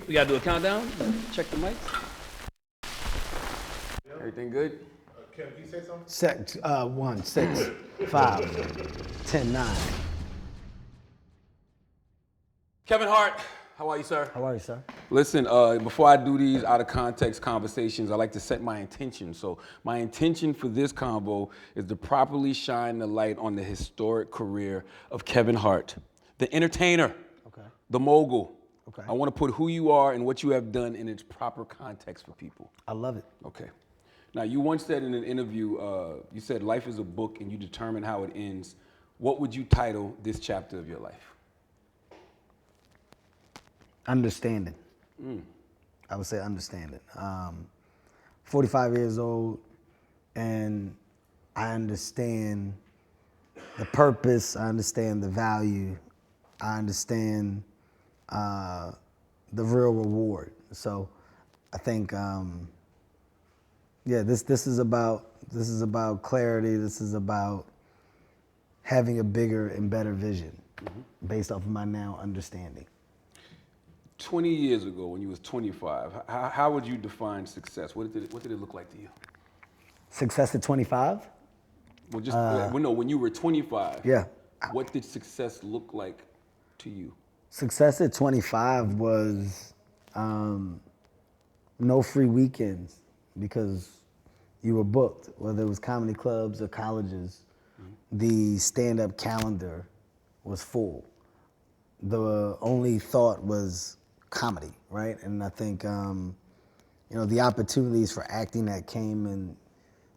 We gotta do a countdown. Check the mics. Everything good? Kevin, can you say something? 1, 6, 5, 10, 9. Kevin Hart, how are you, sir? How are you, sir? Listen, before I do these out of context conversations, I like to set my intention. So my intention for this convo is to properly shine the light on the historic career of Kevin Hart, the entertainer, the mogul. Okay. I want to put who you are and what you have done in its proper context for people. I love it. Okay. Now, you once said in an interview, you said life is a book and you determine how it ends. What would you title this chapter of your life? Understanding. I would say understanding. 45 years old, and I understand the purpose, I understand the value, I understand the real reward. So I think, this is about clarity. This is about having a bigger and better vision based off of my now understanding. 20 years ago, when you was 25, how would you define success? What did it look like to you? Success at 25? Well, when you were 25, Yeah. what did success look like to you? Success at 25 was no free weekends because you were booked, whether it was comedy clubs or colleges. The stand-up calendar was full. The only thought was comedy, right? And I think, the opportunities for acting that came and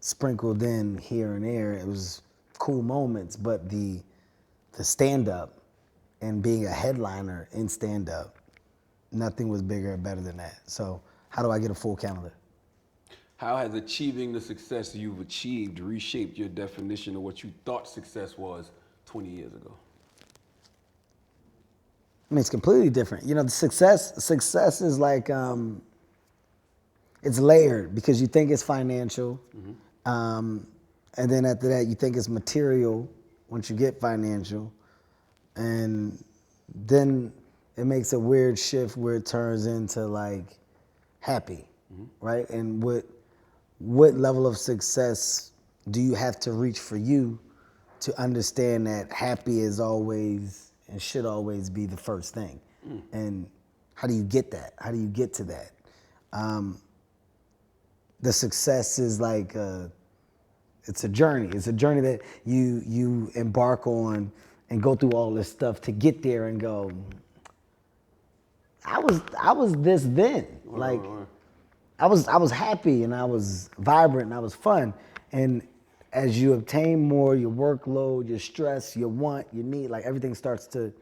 sprinkled in here and there, it was cool moments, but the stand-up and being a headliner in stand-up, nothing was bigger or better than that. So how do I get a full calendar? How has achieving the success you've achieved reshaped your definition of what you thought success was 20 years ago? I mean, it's completely different. The success is like, it's layered because you think it's financial. And then after that, you think it's material once you get financial. And then it makes a weird shift where it turns into like happy, right? And what level of success do you have to reach for you to understand that happy is always and should always be the first thing? And how do you get that? How do you get to that? The success is like it's a journey. It's a journey that you embark on and go through all this stuff to get there and go, I was this then. Like I was happy and I was vibrant and I was fun. And as you obtain more, your workload, your stress, your want, your need, like everything starts to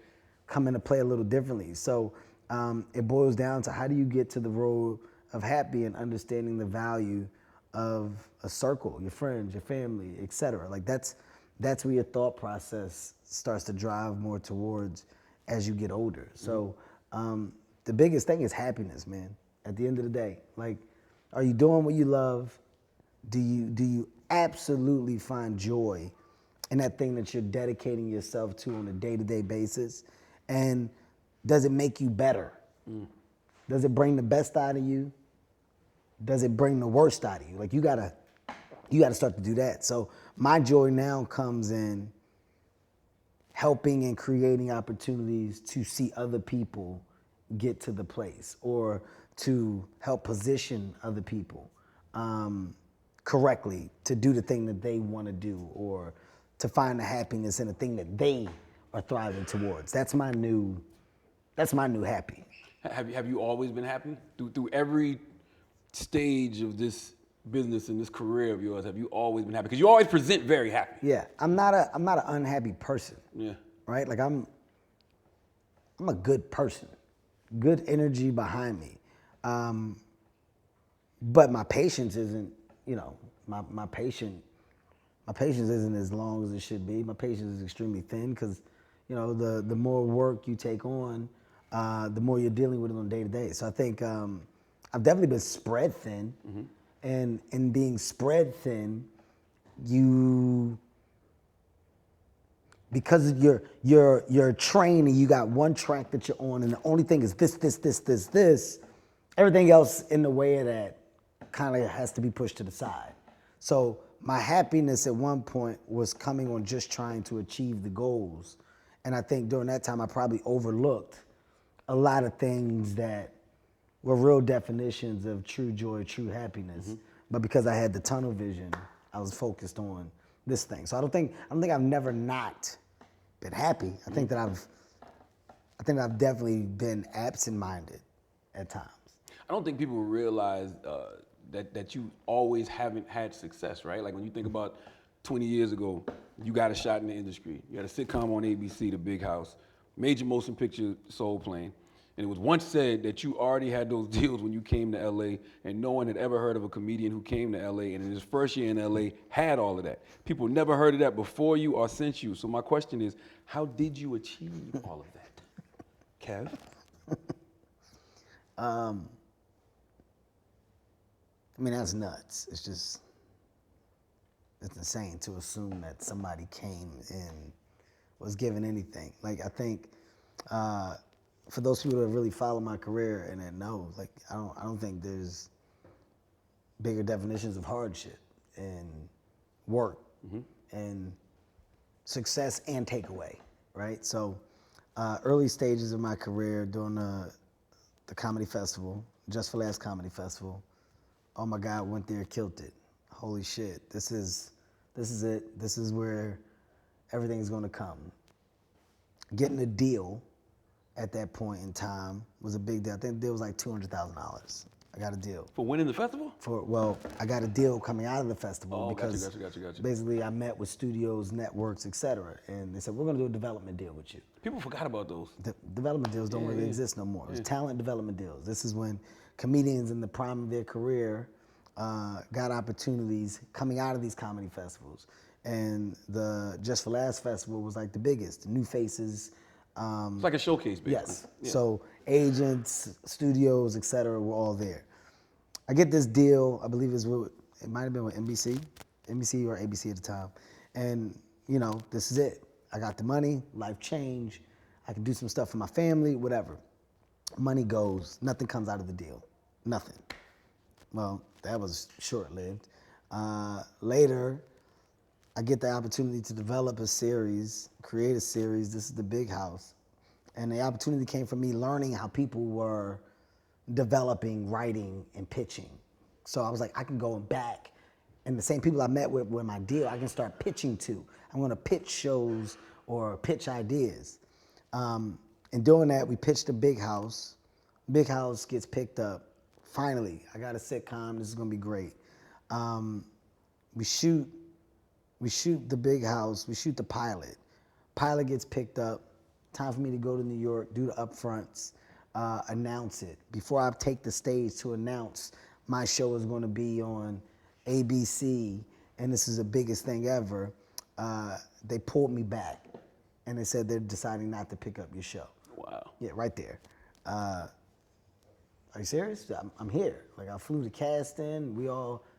come into play a little differently. So it boils down to how do you get to the road of happy and understanding the value of a circle, your friends, your family, et cetera. Like that's where your thought process starts to drive more towards as you get older. So the biggest thing is happiness, man. At the end of the day, like, are you doing what you love? Do you absolutely find joy in that thing that you're dedicating yourself to on a day-to-day basis? And does it make you better? Does it bring the best out of you? Does it bring the worst out of you? Like you gotta start to do that. So my joy now comes in helping and creating opportunities to see other people get to the place or to help position other people correctly to do the thing that they want to do or to find the happiness in the thing that they are thriving towards. That's my new happy. Have you always been happy? Through every stage of this business and this career of yours, have you always been happy? Because you always present very happy. Yeah, I'm not an unhappy person. Yeah. Right? Like I'm a good person. Good energy behind me. But my patience isn't, my patience isn't as long as it should be. My patience is extremely thin because, the more work you take on, the more you're dealing with it on day to day. So I think I've definitely been spread thin. And in being spread thin, you because you're trained and you got one track that you're on, and the only thing is this. Everything else in the way of that kind of has to be pushed to the side. So my happiness at one point was coming on just trying to achieve the goals. And I think during that time I probably overlooked a lot of things that were real definitions of true joy, true happiness. But because I had the tunnel vision, I was focused on this thing. So I don't think I've never not been happy. I think that I've definitely been absent-minded at times. I don't think people realize that you always haven't had success, right? Like when you think about 20 years ago, you got a shot in the industry. You had a sitcom on ABC, The Big House, major motion picture, Soul Plane. And it was once said that you already had those deals when you came to LA, and no one had ever heard of a comedian who came to LA and in his first year in LA had all of that. People never heard of that before you or since you. So my question is, how did you achieve all of that? Kev? I mean, that's nuts. It's insane to assume that somebody came and was given anything. Like, I think for those people that really follow my career and that know, like, I don't think there's bigger definitions of hardship and work and success and takeaway, right? So early stages of my career during the comedy festival, Just for Laughs Comedy Festival, oh my God, went there, killed it. Holy shit, this is it. This is where everything's gonna come. Getting a deal at that point in time was a big deal. I think the deal was like $200,000. I got a deal. For winning the festival? I got a deal coming out of the festival because gotcha. basically I met with studios, networks, etc. And they said, we're gonna do a development deal with you. People forgot about those. Development deals don't really exist no more. It's talent development deals. This is when comedians in the prime of their career got opportunities coming out of these comedy festivals. And the Just for Laughs festival was like the biggest. New faces. It's like a showcase, basically. Yes. Yeah. So agents, studios, et cetera, were all there. I get this deal, I believe it might have been with NBC or ABC at the time. And, you know, this is it. I got the money, life changed. I can do some stuff for my family, whatever. Money goes, nothing comes out of the deal. Nothing. Well, that was short-lived. Later, I get the opportunity to develop a series, create a series. This is The Big House. And the opportunity came from me learning how people were developing, writing, and pitching. So I was like, I can go back, and the same people I met with my deal, I can start pitching to. I'm gonna pitch shows or pitch ideas. In doing that, we pitched The Big House. Big House gets picked up. Finally, I got a sitcom, this is gonna be great. We shoot The Big House, we shoot the pilot. Pilot gets picked up, time for me to go to New York, do the upfronts, announce it. Before I take the stage to announce my show is gonna be on ABC, and this is the biggest thing ever, they pulled me back, and they said they're deciding not to pick up your show. Wow. Yeah, right there. Are you serious? I'm here. Like, I flew the cast in.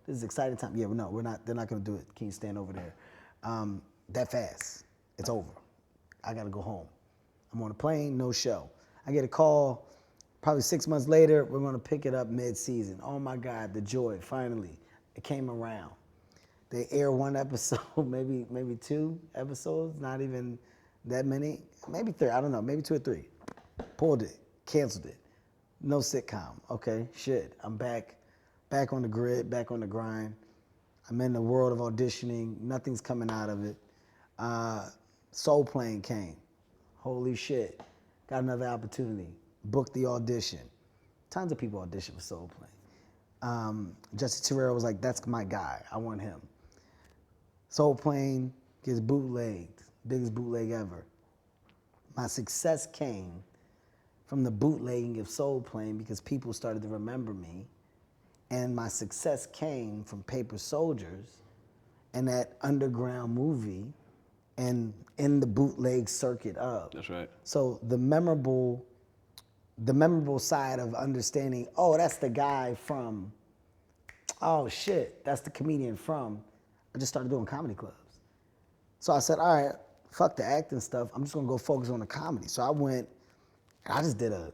This is exciting time. Yeah, no, we're not. They're not gonna do it. Can you stand over there? That fast. It's over. I gotta go home. I'm on a plane, no show. I get a call probably 6 months later, we're gonna pick it up mid-season. Oh my God, the joy, finally. It came around. They air one episode, maybe 2 episodes, not even that many. Maybe 3, I don't know, maybe 2 or 3. Pulled it, canceled it. No sitcom. Okay, shit. I'm back on the grid, back on the grind. I'm in the world of auditioning. Nothing's coming out of it. Soul Plane came. Holy shit. Got another opportunity. Booked the audition. Tons of people auditioned for Soul Plane. Jesse Terrell was like, that's my guy. I want him. Soul Plane gets bootlegged. Biggest bootleg ever. My success came from the bootlegging of Soul Plane because people started to remember me. And my success came from Paper Soldiers and that underground movie and in the bootleg circuit of. That's right. So the memorable side of understanding, oh, that's the guy from, oh shit, that's the comedian from, I just started doing comedy clubs. So I said, all right, fuck the acting stuff. I'm just gonna go focus on the comedy. So I went, and I just did a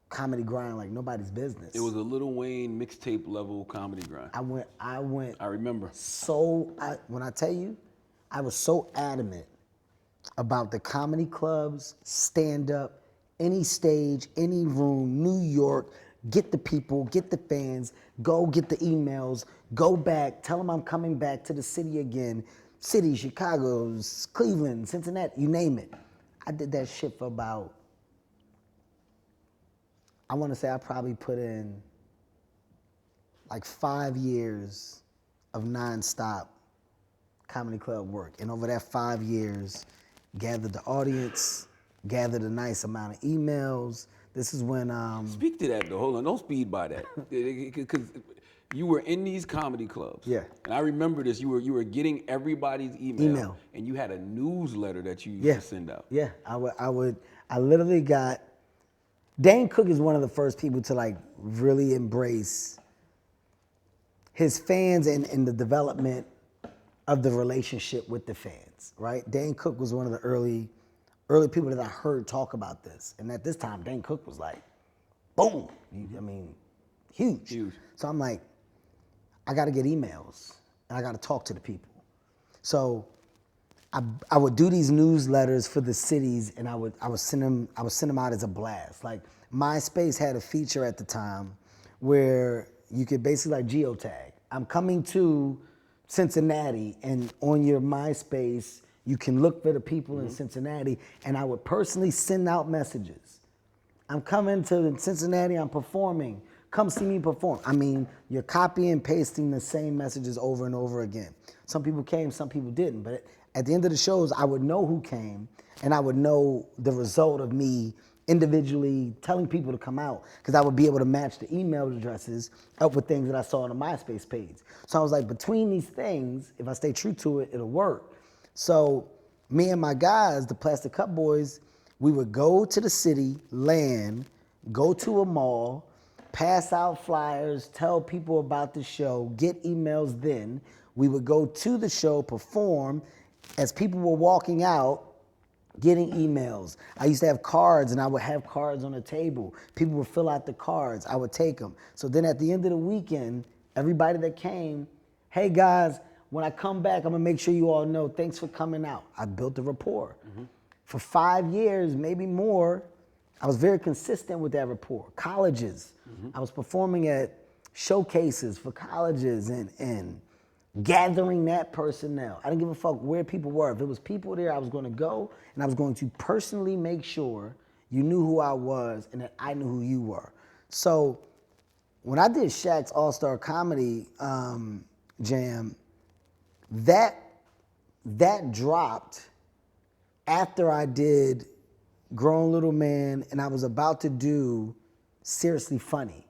comedy grind like nobody's business. It was a Lil Wayne mixtape level comedy grind. I went. I remember. When I tell you, I was so adamant about the comedy clubs, stand up, any stage, any room, New York, get the people, get the fans, go get the emails, go back, tell them I'm coming back to the city again. City, Chicago, Cleveland, Cincinnati, you name it. I did that shit for about, I want to say I probably put in like 5 years of nonstop comedy club work. And over that 5 years, gathered the audience, gathered a nice amount of emails. This is when Speak to that though. Hold on, don't speed by that, because you were in these comedy clubs. Yeah. And I remember this. You were getting everybody's email, and you had a newsletter that you used to send out. Yeah, I literally got. Dane Cook is one of the first people to like really embrace his fans and the development of the relationship with the fans, right? Dane Cook was one of the early people that I heard talk about this. And at this time, Dane Cook was like, boom. I mean, huge. Huge. So I'm like, I gotta get emails and I gotta talk to the people. So I would do these newsletters for the cities and I would send them out as a blast. Like MySpace had a feature at the time where you could basically like geotag. I'm coming to Cincinnati, and on your MySpace, you can look for the people in Cincinnati, and I would personally send out messages. I'm coming to Cincinnati, I'm performing. Come see me perform. I mean, you're copying and pasting the same messages over and over again. Some people came, some people didn't, but at the end of the shows, I would know who came, and I would know the result of me individually telling people to come out, because I would be able to match the email addresses up with things that I saw on the MySpace page. So I was like, between these things, if I stay true to it, it'll work. So me and my guys, the Plastic Cup Boys, we would go to the city, land, go to a mall, pass out flyers, tell people about the show, get emails then. We would go to the show, perform. As people were walking out, getting emails. I used to have cards, and I would have cards on the table. People would fill out the cards. I would take them. So then at the end of the weekend, everybody that came, hey guys, when I come back, I'm gonna make sure you all know, thanks for coming out. I built a rapport. For 5 years, maybe more, I was very consistent with that rapport. Colleges, I was performing at showcases for colleges and gathering that personnel. I didn't give a fuck where people were. If it was people there, I was gonna go, and I was going to personally make sure you knew who I was and that I knew who you were. So when I did Shaq's All-Star Comedy Jam, that dropped after I did Grown Little Man, and I was about to do Seriously Funny.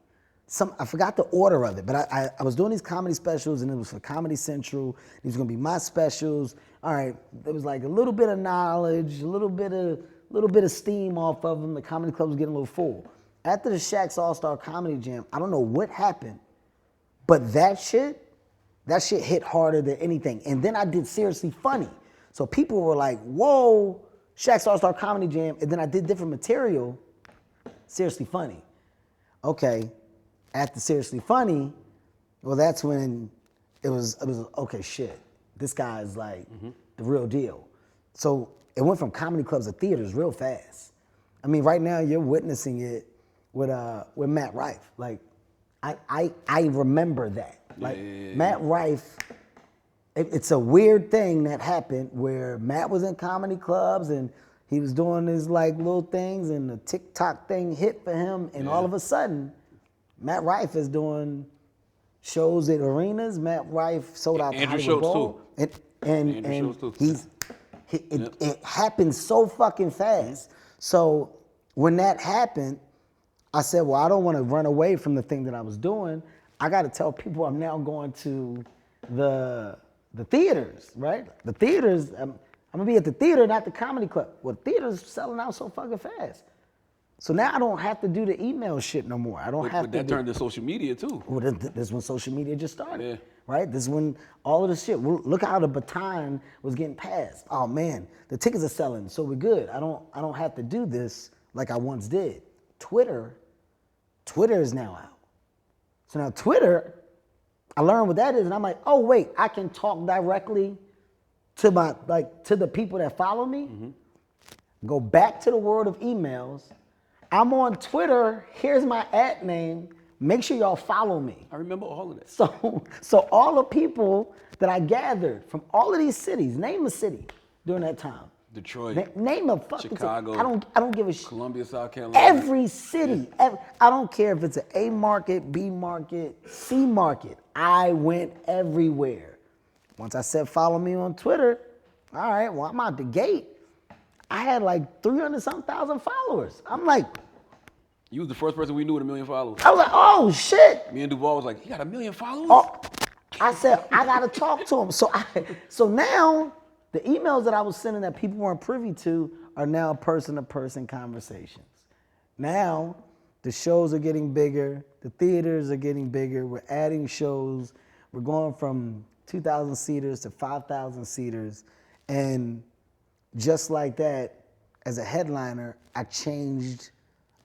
I forgot the order of it, but I was doing these comedy specials, and it was for Comedy Central. These were gonna be my specials. All right, there was like a little bit of knowledge, a little bit of steam off of them. The comedy club was getting a little full. After the Shaq's All-Star Comedy Jam, I don't know what happened, but that shit hit harder than anything. And then I did Seriously Funny. So people were like, whoa, Shaq's All-Star Comedy Jam. And then I did different material, Seriously Funny. Okay, after Seriously Funny, well, that's when it was okay, shit, this guy is like the real deal. So it went from comedy clubs to theaters real fast. I mean, right now you're witnessing it with Matt Rife. Like, I remember that. Like, Matt Rife, it's a weird thing that happened where Matt was in comedy clubs and he was doing his like little things, and the TikTok thing hit for him, and all of a sudden, Matt Rife is doing shows at arenas. Matt Rife sold out the Hollywood Bowl. And it happened so fucking fast. So when that happened, I said, well, I don't want to run away from the thing that I was doing. I got to tell people I'm now going to the theaters, right? The theaters, I'm going to be at the theater, not the comedy club. Well, the theater's selling out so fucking fast. So now I don't have to do the email shit no more. I don't have But to. that turned to social media too. Well, this is when social media just started, Yeah. right? This is when all of this shit. Look how the baton was getting passed. Oh man, the tickets are selling, so we're good. I don't have to do this like I once did. Twitter is now out. So now Twitter, I learned what that is, and I'm like, oh wait, I can talk directly to to the people that follow me. Go back to the world of emails. I'm on Twitter. Here's my @ name. Make sure y'all follow me. I remember all of that. So all the people that I gathered from all of these cities, name a city during that time. Detroit, Name a fucking Chicago, city. I don't give a shit. Columbia, South Carolina. Every city. I don't care if it's an A market, B market, C market. I went everywhere. Once I said follow me on Twitter, all right, well, I'm out the gate. I had like 300-something thousand followers. I'm like, You was the first person we knew with 1 million followers. I was like, oh shit. Me and Duval was like, he got 1 million followers? Oh, I said, I gotta talk to him. So now the emails that I was sending that people weren't privy to are now person-to-person conversations. Now the shows are getting bigger, the theaters are getting bigger, we're adding shows, we're going from 2,000 seaters to 5,000 seaters, and just like that, as a headliner, I changed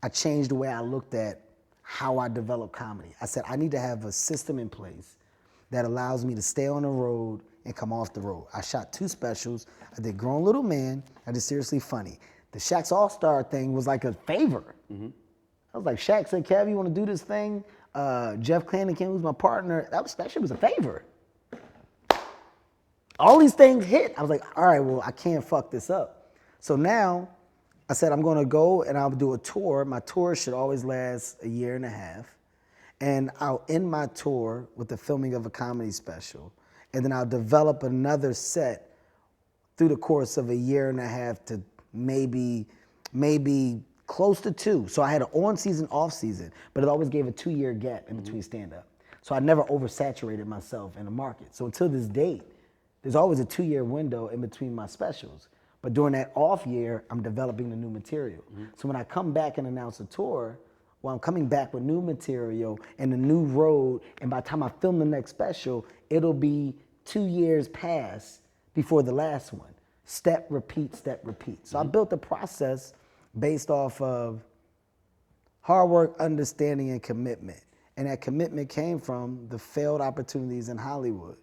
the way I looked at how I develop comedy. I said, I need to have a system in place that allows me to stay on the road and come off the road. I shot 2 specials. I did Grown Little Man. I did Seriously Funny. The Shaq's All-Star thing was like a favor. I was like, Shaq said, Kev, you want to do this thing? Jeff Clannigan, who's my partner, that shit was a favor. All these things hit. I was like, all right, well, I can't fuck this up. So now I said, I'm going to go and I'll do a tour. My tour should always last a year and a half. And I'll end my tour with the filming of a comedy special. And then I'll develop another set through the course of a year and a half to maybe close to 2. So I had an on season, off season, but it always gave a 2-year gap in between stand-up. So I never oversaturated myself in the market. So until this date, there's always a 2-year window in between my specials. But during that off year, I'm developing the new material. So when I come back and announce a tour, well, I'm coming back with new material and a new road. And by the time I film the next special, it'll be 2 years past before the last one. Step, repeat, step, repeat. So I built a process based off of hard work, understanding, and commitment. And that commitment came from the failed opportunities in Hollywood.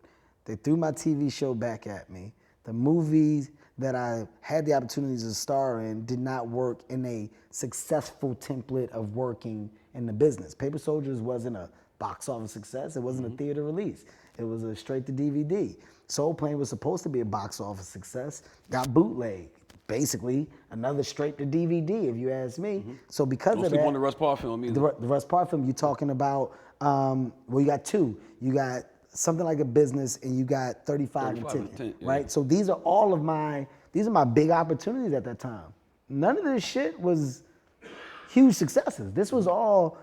They threw my TV show back at me. The movies that I had the opportunities to star in did not work in a successful template of working in the business. Paper Soldiers wasn't a box office success. It wasn't a theater release. It was a straight to DVD. Soul Plane was supposed to be a box office success. Got bootleg. Basically, another straight to DVD, if you ask me. So because Don't of sleep that, on the Russ Parr film either. the Russ Parr film, you're talking about, well, you got 2. You got Something Like a Business, and you got 35 and 10, yeah. right? So these are my big opportunities at that time. None of this shit was huge successes. These were all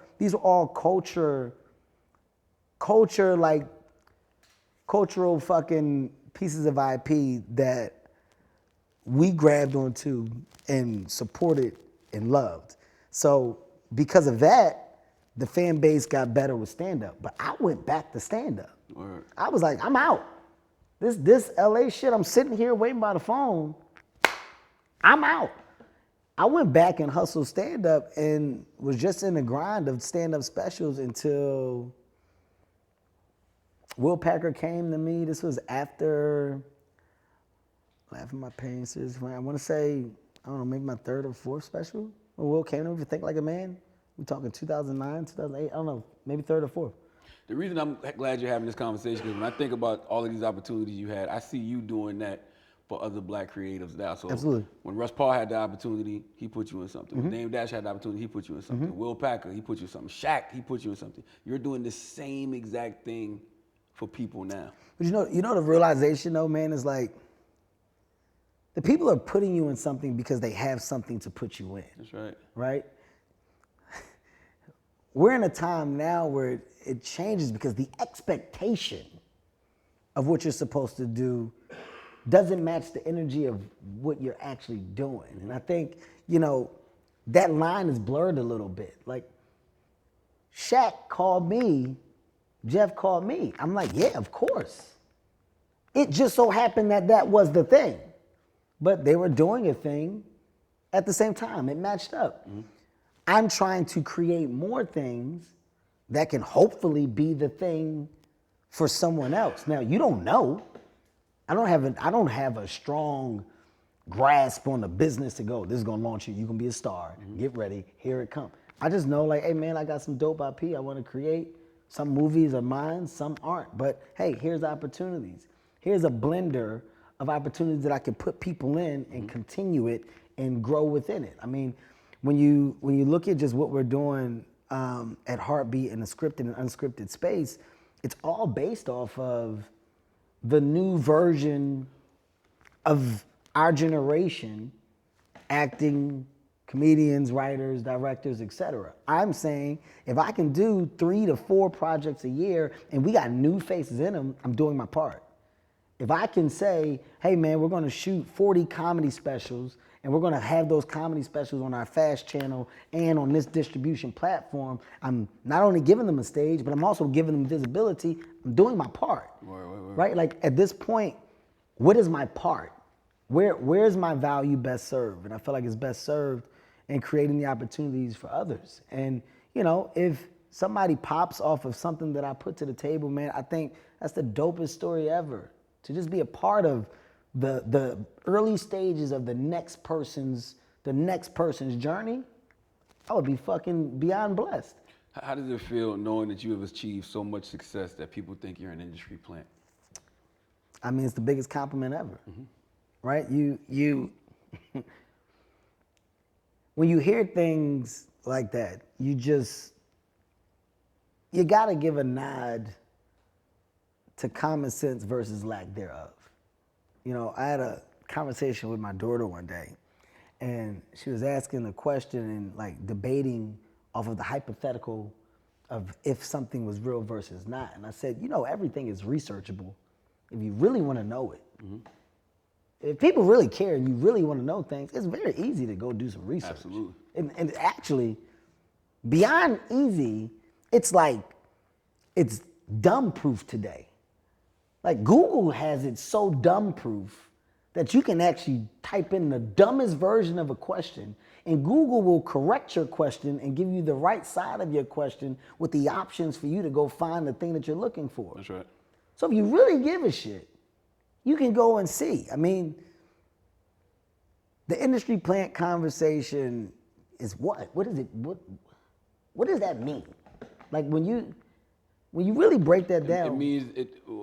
cultural fucking pieces of IP that we grabbed onto and supported and loved. So because of that, the fan base got better with stand-up. But I went back to stand-up. Word. I was like, I'm out. This LA shit, I'm sitting here waiting by the phone. I'm out. I went back and hustled stand-up and was just in the grind of stand-up specials until Will Packer came to me. This was after my parents. I want to say, I don't know, maybe my 3rd or 4th special. When Will came to me for Think Like a Man. We're talking 2009, 2008, I don't know, maybe 3rd or 4th. The reason I'm glad you're having this conversation is when I think about all of these opportunities you had, I see you doing that for other black creatives now. So Absolutely. When Russ Parr had the opportunity, he put you in something. When Dame Dash had the opportunity, he put you in something. Will Packer, he put you in something. Shaq, he put you in something. You're doing the same exact thing for people now. But you know the realization though, man, is like, the people are putting you in something because they have something to put you in. That's right. Right? We're in a time now where it changes because the expectation of what you're supposed to do doesn't match the energy of what you're actually doing. And I think, that line is blurred a little bit. Like, Shaq called me, Jeff called me. I'm like, yeah, of course. It just so happened that that was the thing. But they were doing a thing at the same time. It matched up. Mm-hmm. I'm trying to create more things that can hopefully be the thing for someone else. Now, you don't know. I don't have a strong grasp on the business to go, this is gonna launch you, you're gonna be a star, get ready, here it comes. I just know, like, hey man, I got some dope IP I wanna create. Some movies are mine, some aren't. But hey, here's opportunities. Here's a blender of opportunities that I can put people in and continue it and grow within it. I mean, when you look at just what we're doing at Heartbeat in the scripted and unscripted space, it's all based off of the new version of our generation, acting, comedians, writers, directors, etc. I'm saying if I can do 3 to 4 projects a year and we got new faces in them, I'm doing my part. If I can say, hey man, we're gonna shoot 40 comedy specials and we're gonna have those comedy specials on our Fast channel and on this distribution platform, I'm not only giving them a stage, but I'm also giving them visibility. I'm doing my part, right? Like at this point, what is my part? Where's my value best served? And I feel like it's best served in creating the opportunities for others. And you know, if somebody pops off of something that I put to the table, man, I think that's the dopest story ever. To just be a part of the early stages of the next person's journey, I would be fucking beyond blessed. How does it feel knowing that you have achieved so much success that people think you're an industry plant? I mean, it's the biggest compliment ever, right? You when you hear things like that, you gotta give a nod to common sense versus lack thereof. You know, I had a conversation with my daughter one day, and she was asking a question and like debating off of the hypothetical of if something was real versus not. And I said, you know, everything is researchable if you really want to know it. If people really care and you really want to know things, it's very easy to go do some research. Absolutely. And actually, beyond easy, it's like, it's dumb proof today. Like Google has it so dumb proof that you can actually type in the dumbest version of a question and Google will correct your question and give you the right side of your question with the options for you to go find the thing that you're looking for. That's right. So if you really give a shit, you can go and see. I mean, the industry plant conversation is what? What is it? What does that mean? Like when you really break that down.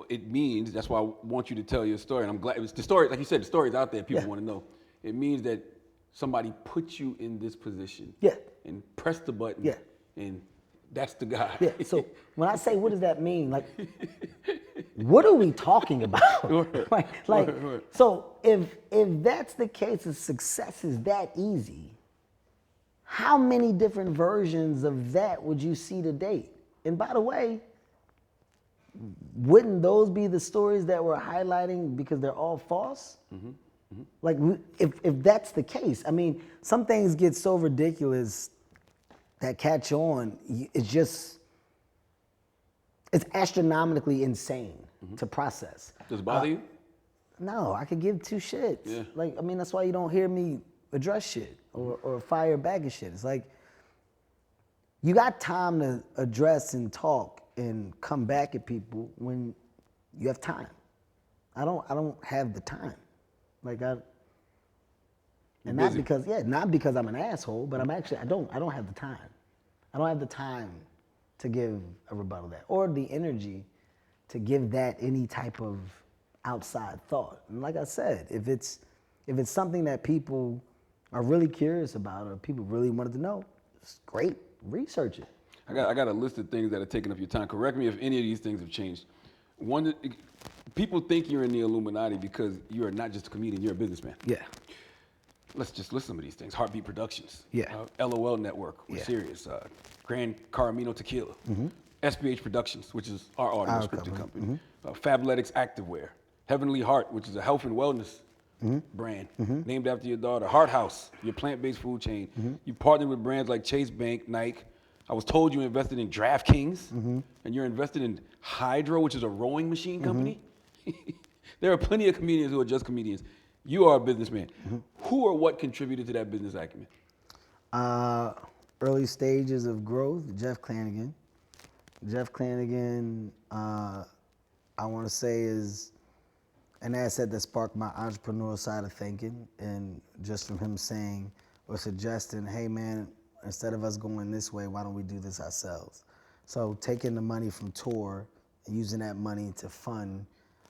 It means that's why I want you to tell your story. And I'm glad it's the story, like you said, the story's out there, people want to know. It means that somebody put you in this position. Yeah. And press the button. Yeah. And that's the guy. Yeah. So when I say what does that mean, like what are we talking about? Like so if that's the case, if success is that easy, how many different versions of that would you see to date? And by the way, wouldn't those be the stories that we're highlighting because they're all false? Like, if that's the case, I mean, some things get so ridiculous that catch on, it's astronomically insane to process. Does it bother you? No, I could give 2 shits. Yeah. Like, I mean, that's why you don't hear me address shit or fire back and shit. It's like, you got time to address and talk and come back at people when you have time. I don't have the time. Like not because I'm an asshole, but I don't have the time. I don't have the time to give a rebuttal to that or the energy to give that any type of outside thought. And like I said, if it's something that people are really curious about or people really wanted to know, it's great. Research it. I got a list of things that are taking up your time. Correct me if any of these things have changed. One, people think you're in the Illuminati because you're not just a comedian, you're a businessman. Yeah. Let's just list some of these things. Heartbeat Productions. Yeah. LOL Network, we're serious. Grand Caramino Tequila. SBH Productions, which is our audio scripted company. Fabletics Activewear. Heavenly Heart, which is a health and wellness brand, named after your daughter. Hart House, your plant-based food chain. You partnered with brands like Chase Bank, Nike. I was told you invested in DraftKings, and you're invested in Hydro, which is a rowing machine company. There are plenty of comedians who are just comedians. You are a businessman. Who or what contributed to that business acumen? Early stages of growth, Jeff Clanagan. Jeff Clanagan, I want to say, is an asset that sparked my entrepreneurial side of thinking. And just from him saying or suggesting, hey man, instead of us going this way, why don't we do this ourselves? So taking the money from tour and using that money to fund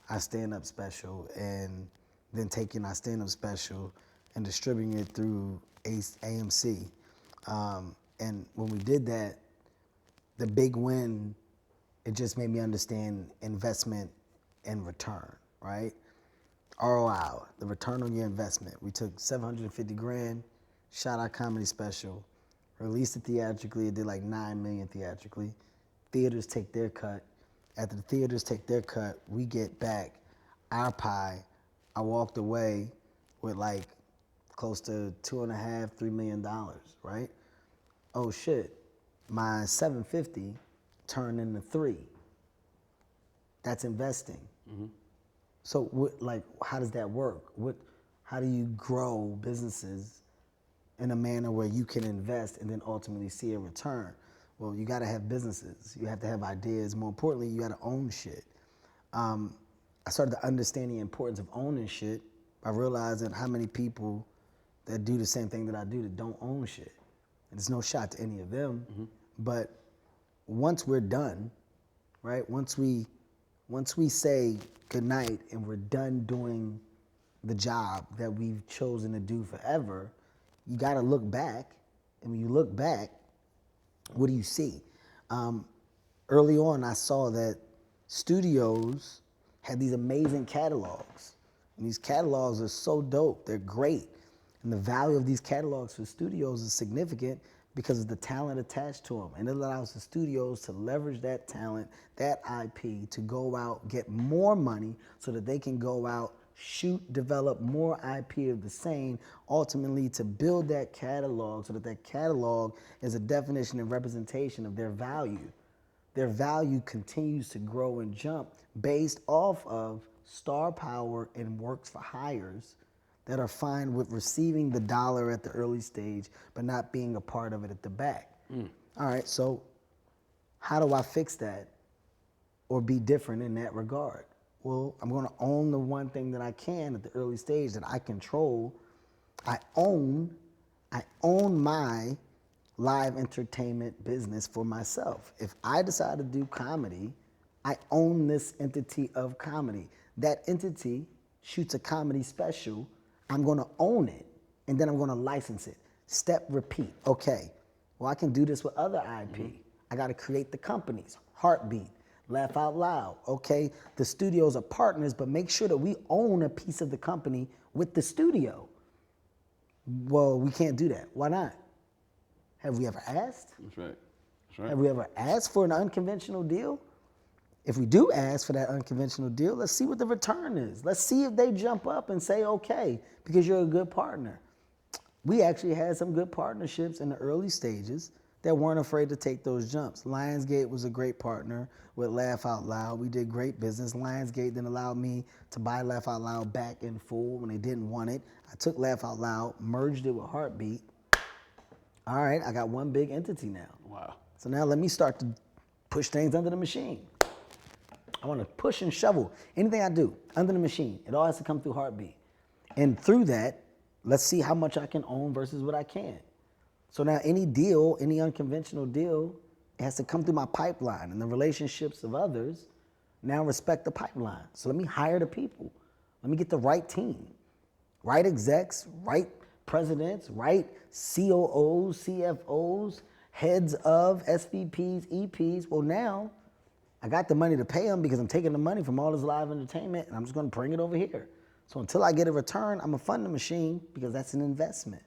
our stand-up special, and then taking our stand-up special and distributing it through AMC. And when we did that, the big win, it just made me understand investment and return, right? ROI, the return on your investment. We took 750 grand, shot our comedy special, released it theatrically. It did like 9 million theatrically. Theaters take their cut. After the theaters take their cut, we get back our pie. I walked away with like close to $2.5, $3 million, right? Oh shit, my 750 turned into 3. That's investing. So how does that work? How do you grow businesses in a manner where you can invest and then ultimately see a return? Well, you gotta have businesses. You have to have ideas. More importantly, you gotta own shit. I started to understand the importance of owning shit by realizing how many people that do the same thing that I do that don't own shit. And it's no shot to any of them, but once we're done, right? Once we say goodnight and we're done doing the job that we've chosen to do forever, you gotta look back. And when you look back, what do you see? Early on, I saw that studios had these amazing catalogs. And these catalogs are so dope, they're great. And the value of these catalogs for studios is significant because of the talent attached to them. And it allows the studios to leverage that talent, that IP, to go out, get more money so that they can go out, shoot, develop more IP of the same, ultimately to build that catalog so that that catalog is a definition and representation of their value. Their value continues to grow and jump based off of star power and works for hires that are fine with receiving the dollar at the early stage, but not being a part of it at the back. All right, so how do I fix that or be different in that regard? Well, I'm gonna own the one thing that I can at the early stage that I control. I own my live entertainment business for myself. If I decide to do comedy, I own this entity of comedy. That entity shoots a comedy special, I'm gonna own it, and then I'm gonna license it. Step, repeat. Okay, well, I can do this with other IP. I gotta create the companies. Heartbeat, Laugh Out Loud. Okay, the studios are partners, but make sure that we own a piece of the company with the studio. Well, we can't do that. Why not? Have we ever asked? That's right. That's right. Have we ever asked for an unconventional deal? If we do ask for that unconventional deal, let's see what the return is. Let's see if they jump up and say, okay, because you're a good partner. We actually had some good partnerships in the early stages that weren't afraid to take those jumps. Lionsgate was a great partner with Laugh Out Loud. We did great business. Lionsgate then allowed me to buy Laugh Out Loud back in full when they didn't want it. I took Laugh Out Loud, merged it with Heartbeat. All right, I got one big entity now. Wow. So now let me start to push things under the machine. I want to push and shovel anything I do under the machine. It all has to come through Heartbeat. And through that, let's see how much I can own versus what I can. So now any deal, any unconventional deal, it has to come through my pipeline, and the relationships of others now respect the pipeline. So let me hire the people. Let me get the right team, right execs, right presidents, right COOs, CFOs, heads of SVPs, EPs. Well, now I got the money to pay them because I'm taking the money from all this live entertainment and I'm just gonna bring it over here. So until I get a return, I'm gonna fund the machine because that's an investment.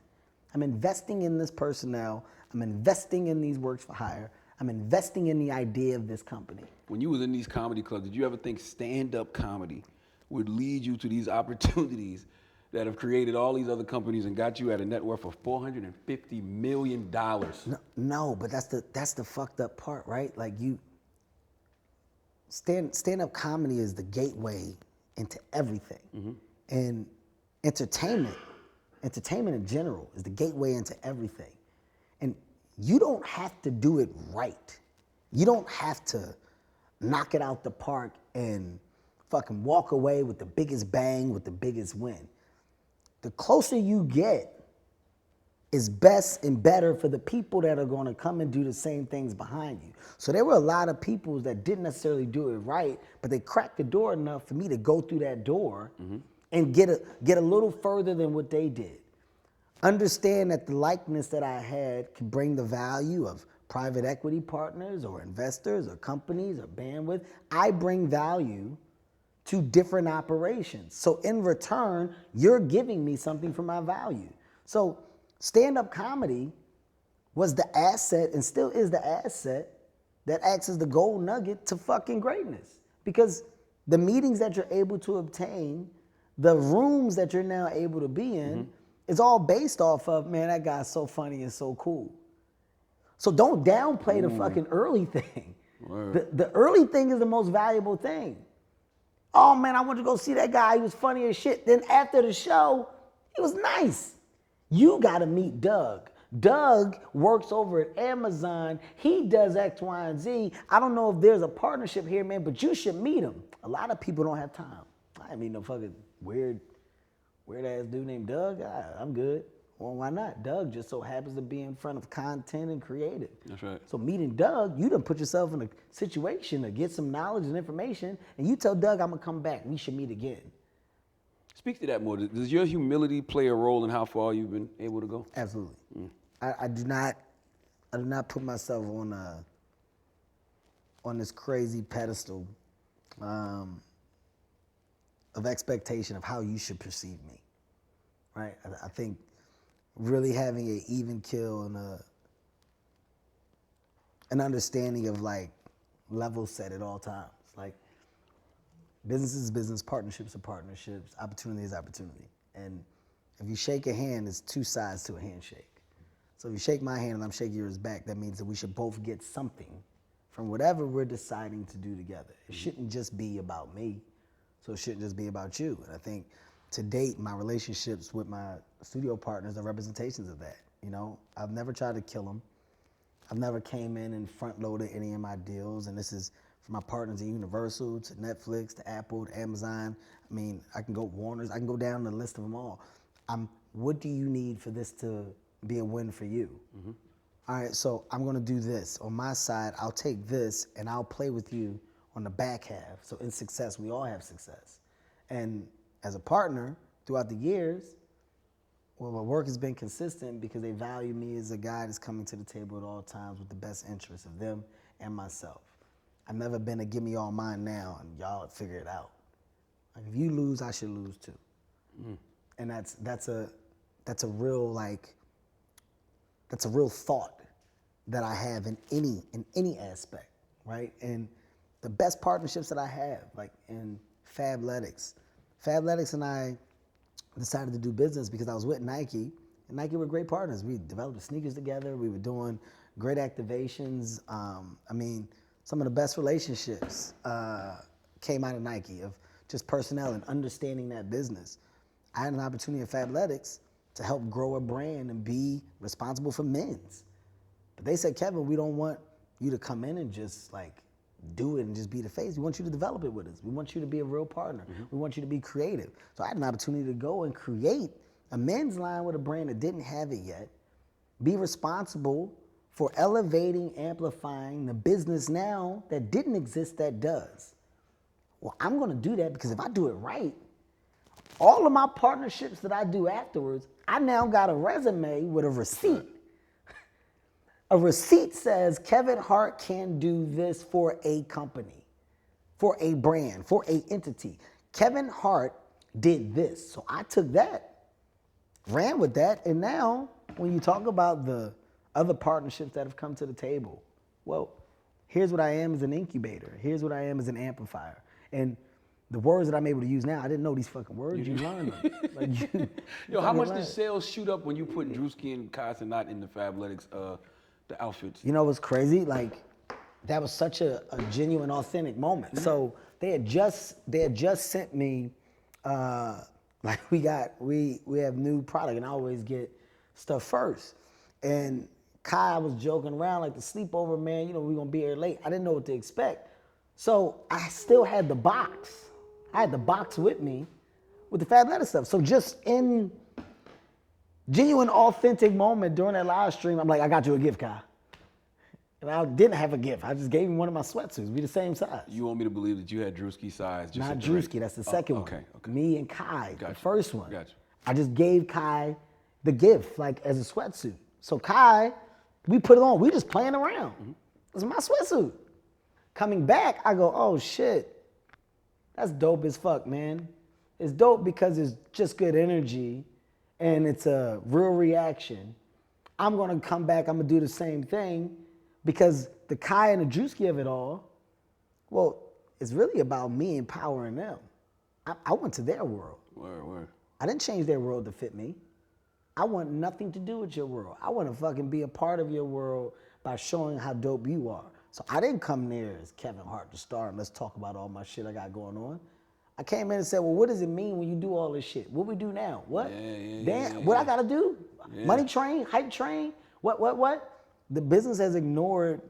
I'm investing in this personnel. I'm investing in these works for hire. I'm investing in the idea of this company. When you was in these comedy clubs, did you ever think stand-up comedy would lead you to these opportunities that have created all these other companies and got you at a net worth of $450 million. No, but that's the fucked up part, right? Like stand-up comedy is the gateway into everything. Mm-hmm. And entertainment in general is the gateway into everything. And you don't have to do it right. You don't have to knock it out the park and fucking walk away with the biggest bang, with the biggest win. The closer you get is best and better for the people that are going to come and do the same things behind you. So there were a lot of people that didn't necessarily do it right, but they cracked the door enough for me to go through that door and get a little further than what they did. Understand that the likeness that I had could bring the value of private equity partners or investors or companies or bandwidth. I bring value to different operations. So in return, you're giving me something for my value. So stand-up comedy was the asset and still is the asset that acts as the gold nugget to fucking greatness. Because the meetings that you're able to obtain, the rooms that you're now able to be in, is all based off of, man, that guy's so funny and so cool. So don't downplay the fucking early thing. The early thing is the most valuable thing. Oh man, I went to go see that guy, he was funny as shit. Then after the show, he was nice. You gotta meet Doug. Doug works over at Amazon. He does X, Y, and Z. I don't know if there's a partnership here, man, but you should meet him. A lot of people don't have time. I ain't meet no fucking weird ass dude named Doug. I'm good. Well, why not? Doug just so happens to be in front of content and creative. That's right. So meeting Doug, you done put yourself in a situation to get some knowledge and information, and you tell Doug, I'm gonna come back. We should meet again. Speak to that more. Does your humility play a role in how far you've been able to go? Absolutely. I do not put myself on this crazy pedestal of expectation of how you should perceive me, right? I think really having an even keel and an understanding of like level set at all times. Like business is business, partnerships are partnerships, opportunity is opportunity. And if you shake a hand, it's two sides to a handshake. So if you shake my hand and I'm shaking yours back, that means that we should both get something from whatever we're deciding to do together. It shouldn't just be about me, so it shouldn't just be about you. And I think to date, my relationships with my studio partners are representations of that. You know, I've never tried to kill them. I've never came in and front loaded any of my deals. And this is from my partners at Universal to Netflix to Apple to Amazon. I mean, I can go Warner's. I can go down the list of them all. What do you need for this to be a win for you? All right, so I'm gonna do this. On my side, I'll take this and I'll play with you on the back half. So in success, we all have success. And as a partner, throughout the years, well, my work has been consistent because they value me as a guy that's coming to the table at all times with the best interests of them and myself. I've never been a give me all mine now and y'all figure it out. Like if you lose, I should lose too. And that's a real thought that I have in any aspect, right? And the best partnerships that I have, like in Fabletics and I decided to do business because I was with Nike, and Nike were great partners. We developed the sneakers together. We were doing great activations. I mean, some of the best relationships came out of Nike, of just personnel and understanding that business. I had an opportunity at Fabletics to help grow a brand and be responsible for men's. But they said, Kevin, we don't want you to come in and just like do it and just be the face. We want you to develop it with us. We want you to be a real partner. We want you to be creative. So I had an opportunity to go and create a men's line with a brand that didn't have it yet, be responsible for elevating, amplifying the business now that didn't exist that does. Well, I'm gonna do that because if I do it right, all of my partnerships that I do afterwards, I now got a resume with a receipt. A receipt says Kevin Hart can do this for a company, for a brand, for a entity. Kevin Hart did this. So I took that, ran with that, and now when you talk about the other partnerships that have come to the table, well, here's what I am as an incubator. Here's what I am as an amplifier. And the words that I'm able to use now, I didn't know these fucking words. You learn them. Like Yo, how much learn. did sales shoot up when you put Drewski and CThaGod in the Fabletics, the outfits? You know what's crazy? Like, that was such a genuine, authentic moment. So they had just sent me, like we have new product, and I always get stuff first. And Kai was joking around like the sleepover, man. You know, we gonna be here late. I didn't know what to expect, so I still had the box. I had the box with me, with the Fabletics stuff. So just in genuine, authentic moment during that live stream, I'm like, I got you a gift, Kai. And I didn't have a gift. I just gave him one of my sweatsuits. We the same size. You want me to believe that you had Drewski's size? Just Not Drewski, that's the second one. Okay. Me and Kai, the first one. Gotcha. I just gave Kai the gift, like as a sweatsuit. So Kai, we put it on. We just playing around. It's my sweatsuit. Coming back, I go, oh shit. That's dope as fuck, man. It's dope because it's just good energy and it's a real reaction. I'm gonna come back, I'm gonna do the same thing because the Kai and the Drewski of it all, well, it's really about me empowering them. I went to their world. Word. I didn't change their world to fit me. I want nothing to do with your world. I want to fucking be a part of your world by showing how dope you are. So I didn't come there as Kevin Hart, the star, and let's talk about all my shit I got going on. I came in and said, well, what does it mean when you do all this shit? What we do now? What? What I gotta do? Money train? Hype train? What? The business has ignored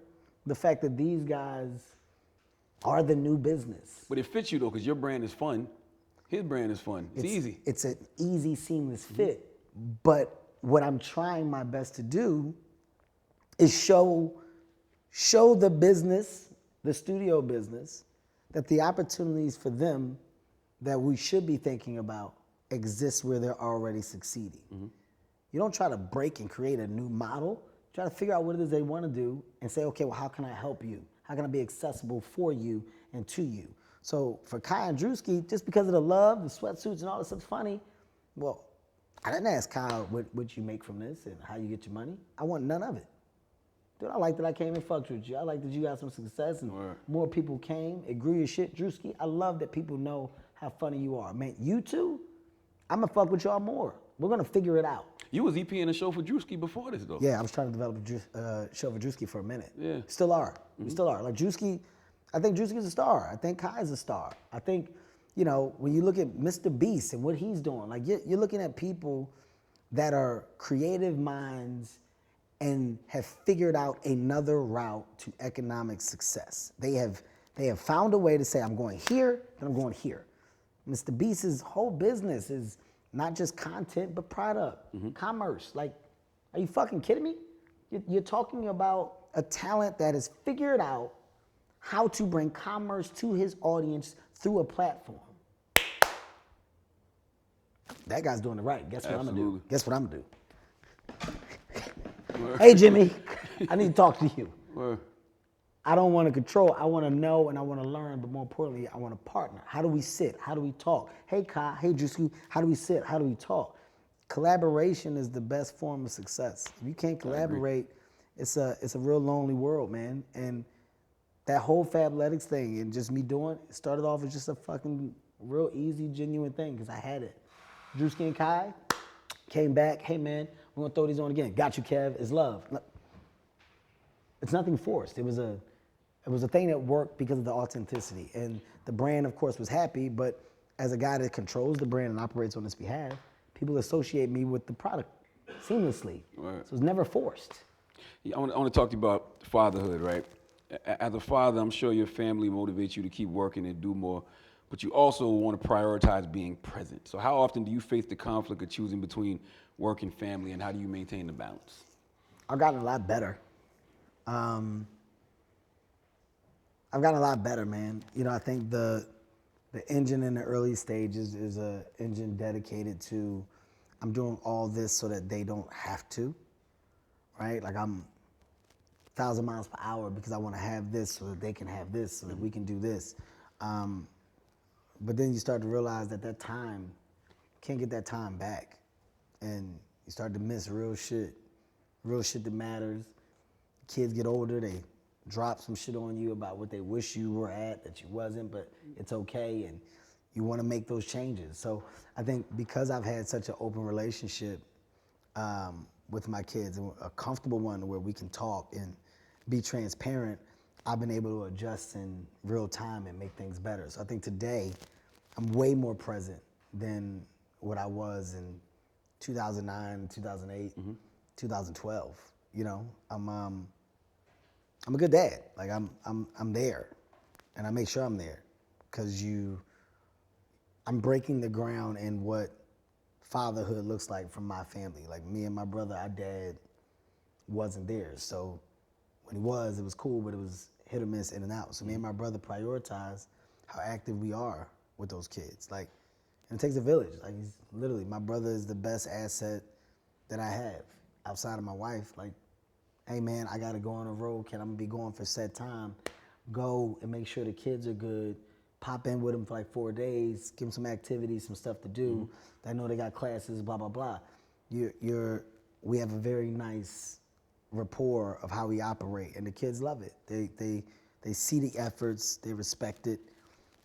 the fact that these guys are the new business. But it fits you though, because your brand is fun. His brand is fun. It's easy. It's an easy, seamless fit. But what I'm trying my best to do is show the business, the studio business, that the opportunities for them that we should be thinking about exist where they're already succeeding. You don't try to break and create a new model. Try to figure out what it is they want to do and say, okay, well, how can I help you? How can I be accessible for you and to you? So for Kai and Drewski, just because of the love, the sweatsuits and all this stuff's funny, well, I didn't ask Kyle what you make from this and how you get your money. I want none of it. Dude, I like that I came and fucked with you. I like that you got some success and more people came. It grew your shit. Drewski, I love that people know how funny you are. Man, you two, I'm gonna fuck with y'all more. We're gonna figure it out. You was EPing a show for Drewski before this though. Yeah, I was trying to develop a show for Drewski for a minute. Yeah. Still are. We still are. Like Drewski, I think Drewski's a star. I think Kai's a star. I think, you know, when you look at Mr. Beast and what he's doing, like you're looking at people that are creative minds and have figured out another route to economic success. They have found a way to say, I'm going here, then I'm going here. Mr. Beast's whole business is not just content, but product, commerce. Like, are you fucking kidding me? You're talking about a talent that has figured out how to bring commerce to his audience through a platform. That guy's doing it right. Guess what I'm gonna do? Guess what I'm gonna do? Hey, Jimmy, I need to talk to you. I don't want to control. I want to know and I want to learn, but more importantly, I want to partner. How do we sit? How do we talk? Hey, Kai, hey, Drewski, how do we sit? How do we talk? Collaboration is the best form of success. If you can't collaborate, it's a real lonely world, man. And that whole Fabletics thing and just me doing it started off as just a fucking real easy, genuine thing because I had it. Drewski and Kai came back. Hey, man, we're going to throw these on again. Got you, Kev. It's love. It's nothing forced. It was a thing that worked because of the authenticity. And the brand, of course, was happy, but as a guy that controls the brand and operates on its behalf, people associate me with the product seamlessly. So it's never forced. Yeah, I want to talk to you about fatherhood, right? As a father, I'm sure your family motivates you to keep working and do more, but you also want to prioritize being present. So how often do you face the conflict of choosing between work and family, and how do you maintain the balance? I've gotten a lot better. I've gotten a lot better, man. You know, I think the engine in the early stages is an engine dedicated to, I'm doing all this so that they don't have to, right? Like I'm 1,000 miles per hour because I want to have this so that they can have this so that we can do this. But then you start to realize that time, you can't get that time back. And you start to miss real shit that matters. Kids get older, they drop some shit on you about what they wish you were at that you wasn't, but it's okay. And You want to make those changes. So I think because I've had such an open relationship with my kids, and a comfortable one where we can talk and be transparent, I've been able to adjust in real time and make things better. So I think today I'm way more present than what I was in 2009, 2008, 2012. You know, I'm a good dad. Like I'm there, and I make sure I'm there, because I'm breaking the ground in what fatherhood looks like from my family. Like me and my brother, our dad wasn't there. So when he was, it was cool, but it was hit or miss, in and out. So me and my brother prioritize how active we are with those kids. Like, and it takes a village. Like, he's literally, my brother is the best asset that I have outside of my wife. Like, hey man, I gotta go on the road. I'm gonna be going for set time. Go and make sure the kids are good. Pop in with them for like 4 days. Give them some activities, some stuff to do. I know they got classes, blah blah blah. We have a very nice rapport of how we operate, and the kids love it. They see the efforts, they respect it.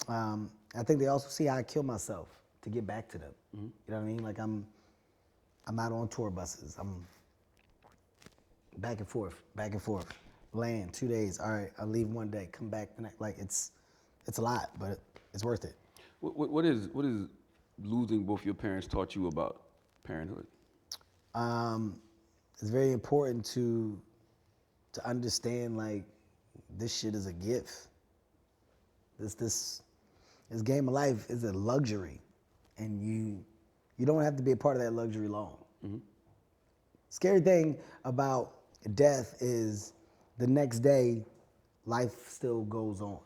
I think they also see how I kill myself to get back to them. You know what I mean? Like I'm out on tour buses. I'm back and forth, land 2 days. All right, I'll leave one day, come back the next. Like it's a lot, but it's worth it. What is losing both your parents taught you about parenthood? It's very important to understand, like, this shit is a gift. This game of life is a luxury, and you don't have to be a part of that luxury long. Scary thing about death is the next day, life still goes on,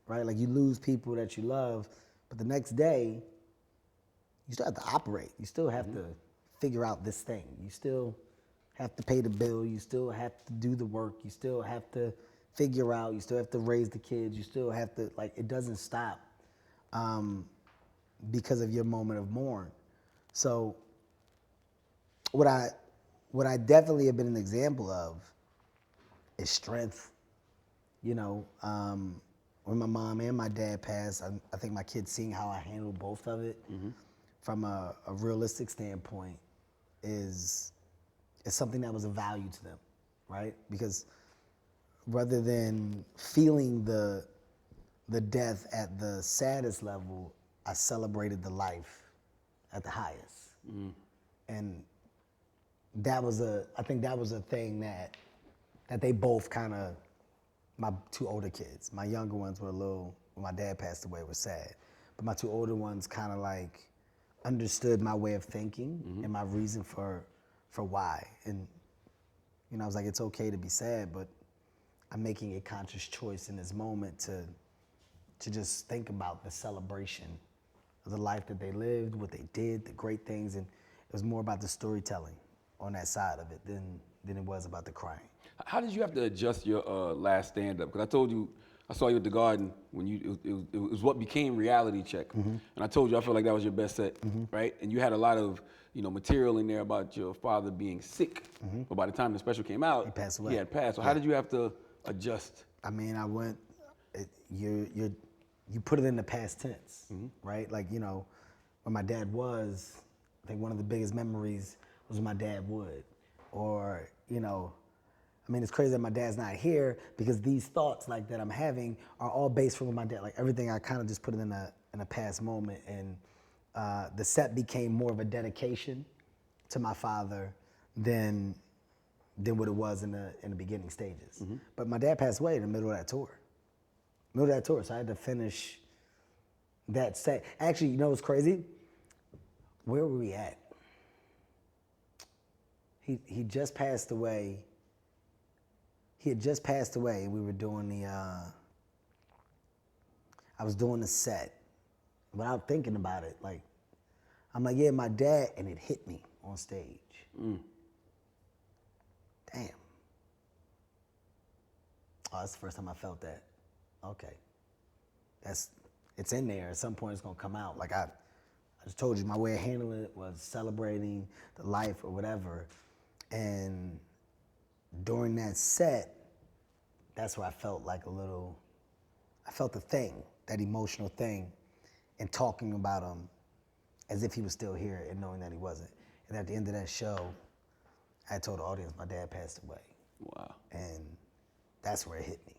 right? Like, you lose people that you love, but the next day, you still have to operate. You still have to figure out this thing. You still have to pay the bill. You still have to do the work. You still have to figure out. You still have to raise the kids. You still have to, like, it doesn't stop because of your moment of mourn. So what I definitely have been an example of is strength. You know, when my mom and my dad passed, I think my kids seeing how I handled both of it from a realistic standpoint is something that was of value to them, right? Because rather than feeling the death at the saddest level, I celebrated the life at the highest. And I think that was a thing that they both kind of, my two older kids, my younger ones were when my dad passed away, was sad. But my two older ones kind of like understood my way of thinking and my reason for why. And, you know, I was like, it's okay to be sad, but I'm making a conscious choice in this moment to just think about the celebration of the life that they lived, what they did, the great things. And it was more about the storytelling on that side of it than it was about the crying. How did you have to adjust your last stand-up? Because I told you, I saw you at the Garden when it was what became Reality Check. And I told you I felt like that was your best set, right? And you had a lot of, you know, material in there about your father being sick. But by the time the special came out, He passed away. He had passed. So how did you have to adjust? I mean, you put it in the past tense, right? Like, you know, when my dad was, I think one of the biggest memories was when my dad would. Or, you know, I mean, it's crazy that my dad's not here, because these thoughts like that I'm having are all based from my dad. Like, everything I kind of just put it in a past moment, and the set became more of a dedication to my father than what it was in the beginning stages. But my dad passed away in the middle of that tour. So I had to finish that set. Actually, you know what's crazy? Where were we at? He just passed away. He had just passed away. We were doing I was doing the set without thinking about it. Like, I'm like, yeah, my dad, and it hit me on stage. Damn. Oh, that's the first time I felt that. Okay. It's in there. At some point it's gonna come out. Like, I just told you, my way of handling it was celebrating the life or whatever. And during that set, that's where I felt like I felt the thing, that emotional thing. and talking about him as if he was still here and knowing that he wasn't. And at the end of that show, I told the audience my dad passed away. Wow. And that's where it hit me.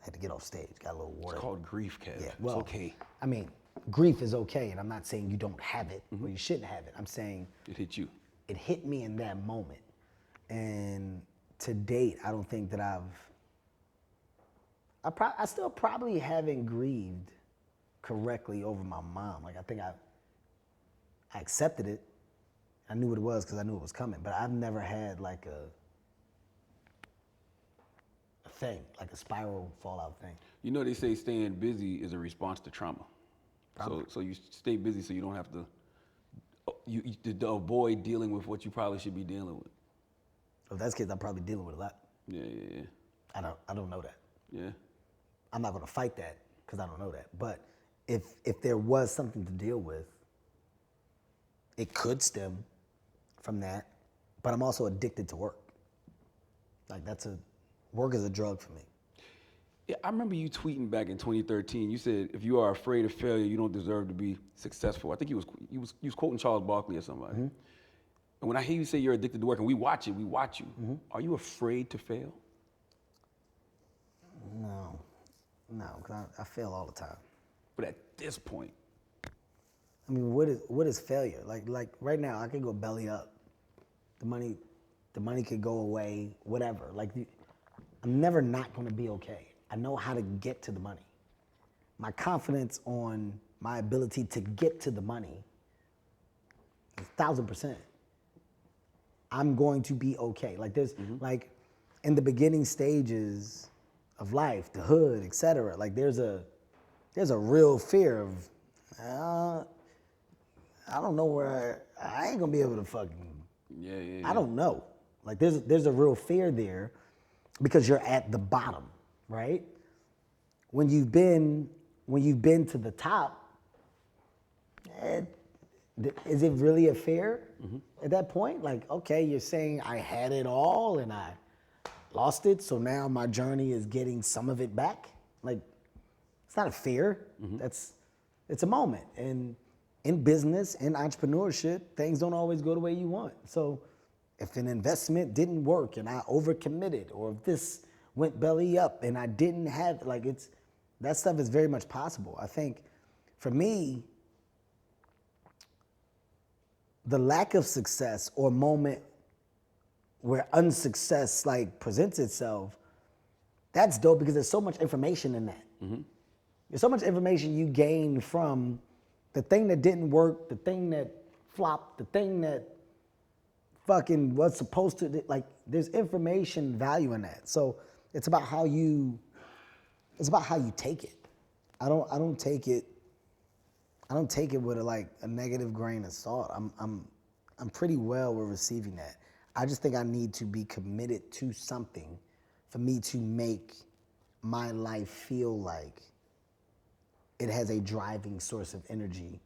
Had to get off stage, got a little water. It's called grief, Kev. Yeah, well, it's okay. I mean, grief is okay, and I'm not saying you don't have it or you shouldn't have it. I'm saying It hit you. it hit me in that moment. And to date, I don't think that I still probably haven't grieved correctly over my mom. Like, I think I accepted it. I knew what it was because I knew it was coming, but I've never had like a thing, like a spiral fallout thing. You know, they say staying busy is a response to trauma. So you stay busy so you don't have to, to avoid dealing with what you probably should be dealing with. If that's the case, I'm probably dealing with a lot. Yeah. I don't know that. Yeah. I'm not gonna fight that because I don't know that. But if there was something to deal with, it could stem from that. But I'm also addicted to work. Like work is a drug for me. Yeah, I remember you tweeting back in 2013. You said, if you are afraid of failure, you don't deserve to be successful. I think you was quoting Charles Barkley or somebody. And when I hear you say you're addicted to work, and we watch you. Are you afraid to fail? No, because I fail all the time. But at this point, I mean, what is failure? Like right now, I could go belly up. The money could go away, whatever. Like, I'm never not gonna be okay. I know how to get to the money. My confidence on my ability to get to the money is 1,000%. I'm going to be okay. Like there's like in the beginning stages of life, the hood, etc. Like there's a real fear of I don't know where I ain't gonna be able to fucking. Yeah. I don't know. Like there's a real fear there because you're at the bottom, right? When you've been to the top, is it really a fear at that point? Like, okay, you're saying I had it all and I lost it, so now my journey is getting some of it back. Like, it's not a fear. It's a moment. And in business, in entrepreneurship, things don't always go the way you want. So if an investment didn't work and I overcommitted, or if this went belly up and I didn't have, like, that stuff is very much possible. I think for me, the lack of success or moment where unsuccess like presents itself, that's dope because there's so much information in that. There's so much information you gain from the thing that didn't work, the thing that flopped, the thing that fucking was supposed to, like, there's information value in that. So it's about how you take it. I don't take it with a negative grain of salt. I'm pretty well with receiving that. I just think I need to be committed to something for me to make my life feel like it has a driving source of energy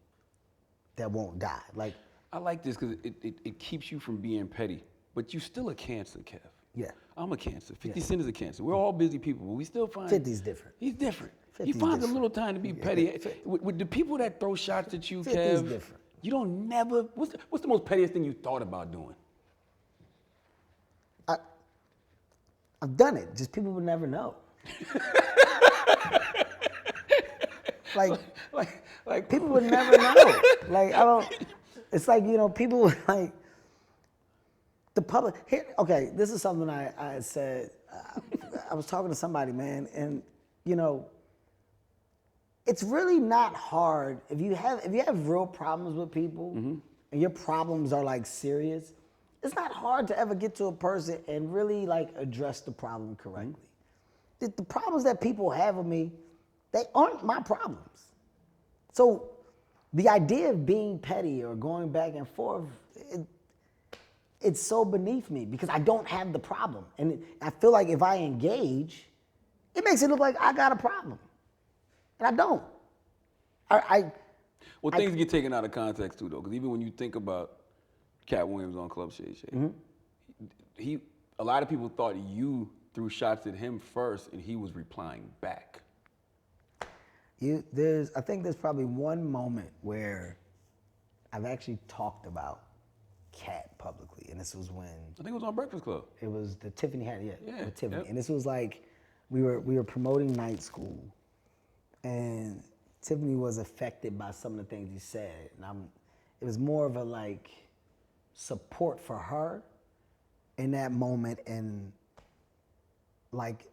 that won't die. Like, I like this because it keeps you from being petty, but you're still a Cancer, Kev. Yeah. I'm a Cancer. 50 Cent is a Cancer. We're all busy people, but we still find 50's different. He's different. 50's He finds a different. little time to be petty. With the people that throw shots at you, 50's Kev, different. you don't never. What's the most pettiest thing you thought about doing? I've done it. Just people would never know. like people would never know. Like, I don't. It's like, people would like the public. Here, okay, this is something I said. I was talking to somebody, man, and it's really not hard if you have real problems with people and your problems are like serious. It's not hard to ever get to a person and really like address the problem correctly. The problems that people have with me, they aren't my problems. So the idea of being petty or going back and forth, it's so beneath me because I don't have the problem. And I feel like if I engage, it makes it look like I got a problem. And I don't. Things get taken out of context too, though, because even when you think about Cat Williams on Club Shay Shay, a lot of people thought you threw shots at him first and he was replying back. I think there's probably one moment where I've actually talked about Cat publicly, and this was when I think it was on Breakfast Club. it was the Tiffany had Yeah, with Tiffany, yep. and this was like we were promoting Night School, and Tiffany was affected by some of the things he said, and it was more of a like support for her in that moment, and like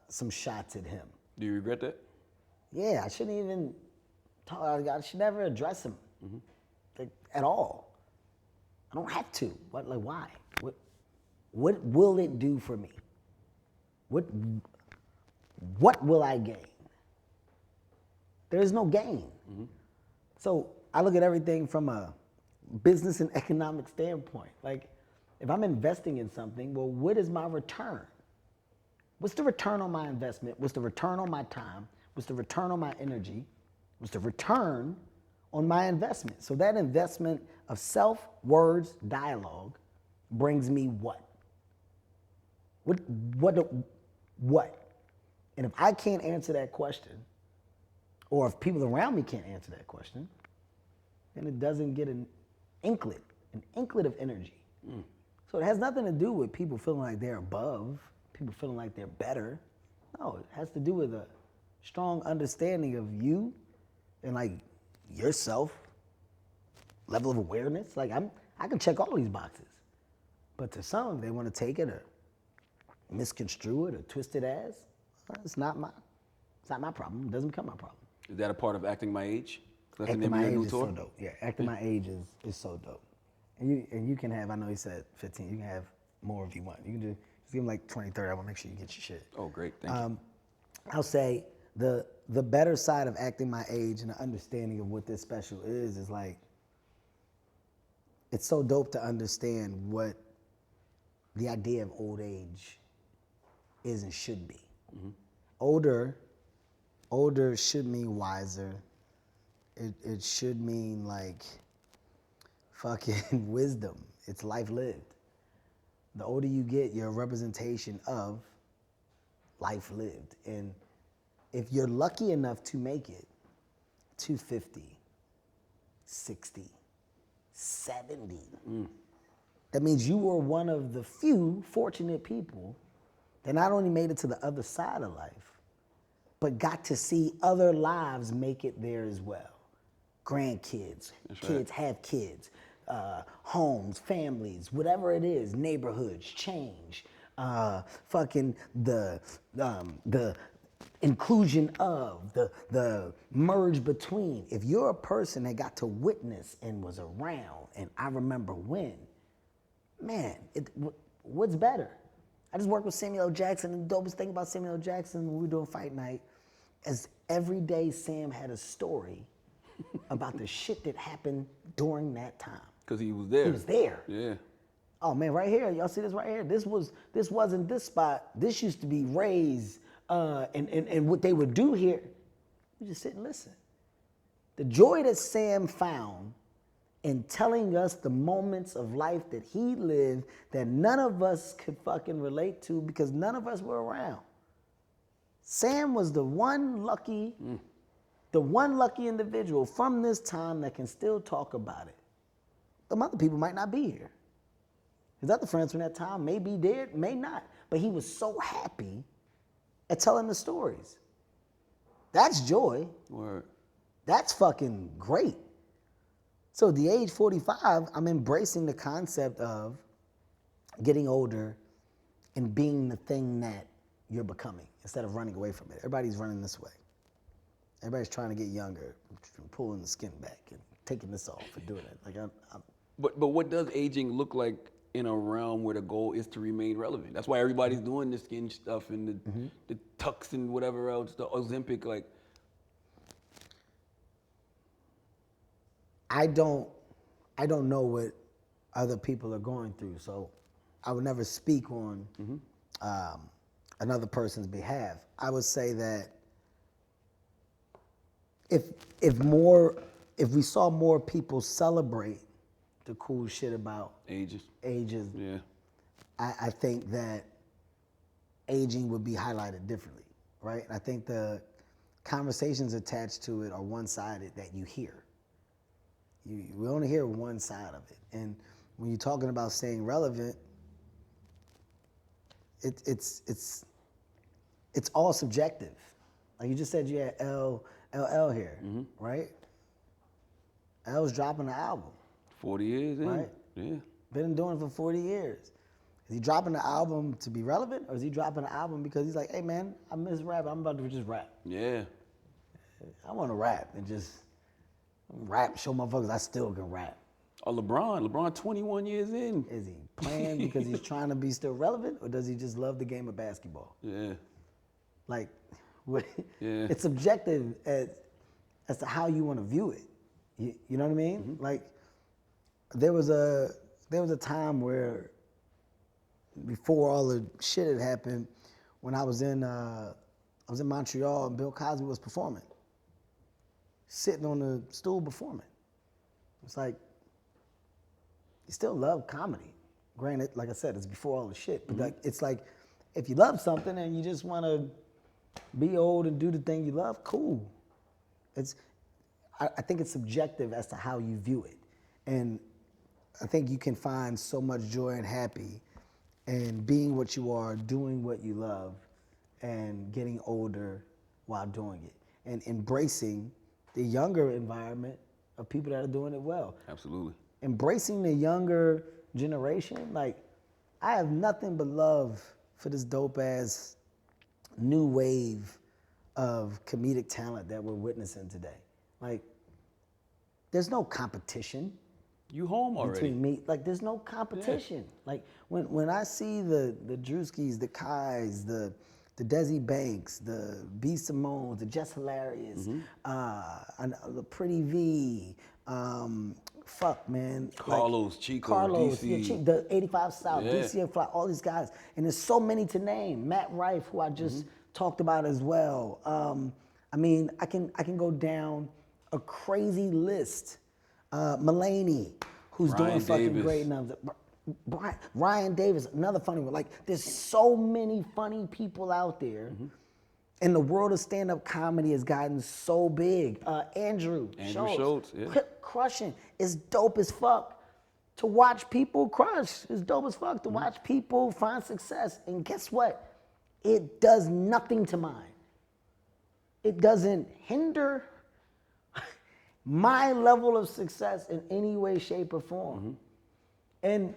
some shots at him. Do you regret that? Yeah, I shouldn't even talk. I should never address him like, at all. I don't have to. What? Like, why? What will it do for me? What will I gain? There is no gain. So I look at everything from a business and economic standpoint. Like, if I'm investing in something, well, what is my return? What's the return on my investment? What's the return on my time? What's the return on my energy? What's the return on my investment? So that investment of self, words, dialogue brings me what? What? And if I can't answer that question, or if people around me can't answer that question, then it doesn't get an inklet of energy. So it has nothing to do with people feeling like they're above, people feeling like they're better. No, it has to do with a strong understanding of you and like yourself, level of awareness. Like I can check all these boxes, but to some, they want to take it or misconstrue it or twist it as. It's not my problem. It doesn't become my problem. Is that a part of Acting My Age? That's the Acting name of My your Age new is tour? so dope. Yeah, Acting My Age is so dope. And you can have, I know he said 15, you can have more if you want. You can just give him like 20, 30. I want to make sure you get your shit. Oh, great. Thank you. I'll say the better side of Acting My Age and the understanding of what this special is like, it's so dope to understand what the idea of old age is and should be. Older should mean wiser. It should mean like fucking wisdom. It's life lived. The older you get, you're a representation of life lived. And if you're lucky enough to make it to 50, 60, 70, that means you were one of the few fortunate people that not only made it to the other side of life, but got to see other lives make it there as well. Grandkids, kids have kids, homes, families, whatever it is, neighborhoods change, fucking the inclusion of, the merge between. If you're a person that got to witness and was around, and I remember when, man, what's better? I just worked with Samuel L. Jackson, and the dopest thing about Samuel L. Jackson when we were doing Fight Night is every day Sam had a story about the shit that happened during that time. Because he was there. He was there. Yeah. Oh man, right here, y'all see this right here? This wasn't this spot. This used to be Ray's, and what they would do here, we just sit and listen. The joy that Sam found in telling us the moments of life that he lived that none of us could fucking relate to because none of us were around. Sam was the one lucky individual from this time that can still talk about it. Some other people might not be here. His other friends from that time may be dead, may not. But he was so happy at telling the stories. That's joy. Word. That's fucking great. So at the age 45, I'm embracing the concept of getting older and being the thing that you're becoming instead of running away from it. Everybody's running this way. Everybody's trying to get younger, pulling the skin back and taking this off and doing it. Like But what does aging look like in a realm where the goal is to remain relevant? That's why everybody's doing the skin stuff and the tux and whatever else, the Ozempic, like. I don't know what other people are going through, so I would never speak on another person's behalf. I would say that if we saw more people celebrate the cool shit about Ages. yeah. Yeah. I think that aging would be highlighted differently, right? And I think the conversations attached to it are one-sided that you hear. We only hear one side of it. And when you're talking about staying relevant, it's all subjective. Like you just said, you had LL here, right? L's dropping an album. 40 years in. Right? Yeah. Been doing it for 40 years. Is he dropping the album to be relevant, or is he dropping the album because he's like, hey man, I miss rap, I'm about to just rap. Yeah. I want to rap and just rap, show motherfuckers I still can rap. Oh, LeBron 21 years in. Is he playing because he's trying to be still relevant, or does he just love the game of basketball? Yeah. Like, Yeah. it's subjective as to how you want to view it. You know what I mean? Like, there was a time where, before all the shit had happened, when I was in Montreal and Bill Cosby was performing, sitting on the stool performing. It's like, you still love comedy. Granted, like I said, it's before all the shit, but like, it's like, if you love something and you just want to be old and do the thing you love, cool. I think it's subjective as to how you view it. And I think you can find so much joy and happy in being what you are, doing what you love, and getting older while doing it. And embracing the younger environment of people that are doing it well. Absolutely. Embracing the younger generation, like, I have nothing but love for this dope ass new wave of comedic talent that we're witnessing today. Like, there's no competition. You home already. Between me, like, there's no competition. Yeah. Like, when I see the Drewskis, the Kais, the Desi Banks, the B. Simones, the Jess Hilarious, the Pretty V, fuck, man. Carlos, like, Chico, Carlos, DC. Yeah, the 85 South, Yeah. DC and Fly, all these guys. And there's so many to name. Matt Rife, who I just talked about as well. I mean, I can go down a crazy list. Mulaney, who's Ryan doing fucking Davis. great numbers. Ryan Davis, another funny one. Like, there's so many funny people out there. And the world of stand-up comedy has gotten so big. Andrew Schultz, yeah. crushing. It's dope as fuck to watch people crush. It's dope as fuck to watch people find success. And guess what? It does nothing to mine. It doesn't hinder my level of success in any way, shape, or form. And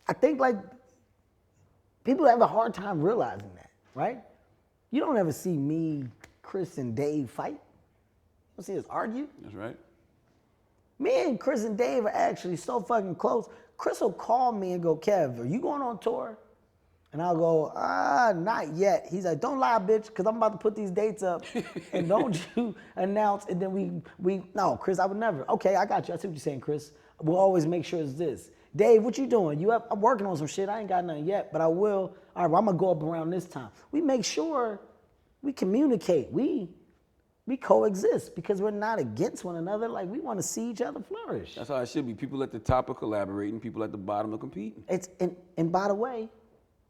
I think, like, people have a hard time realizing that, right? You don't ever see me, Chris, and Dave fight. You don't see us argue. That's right. Me and Chris and Dave are actually so fucking close. Chris will call me and go, Kev, are you going on tour? And I'll go, not yet. He's like, don't lie, bitch, because I'm about to put these dates up. And don't you announce, and then no, Chris, I would never. Okay, I got you. I see what you're saying, Chris. We'll always make sure it's this. Dave, what you doing? I'm working on some shit. I ain't got nothing yet, but I will. All right, well, I'm going to go up around this time. We make sure we communicate. We coexist because we're not against one another. Like, we want to see each other flourish. That's how it should be. People at the top are collaborating, people at the bottom are competing. And by the way,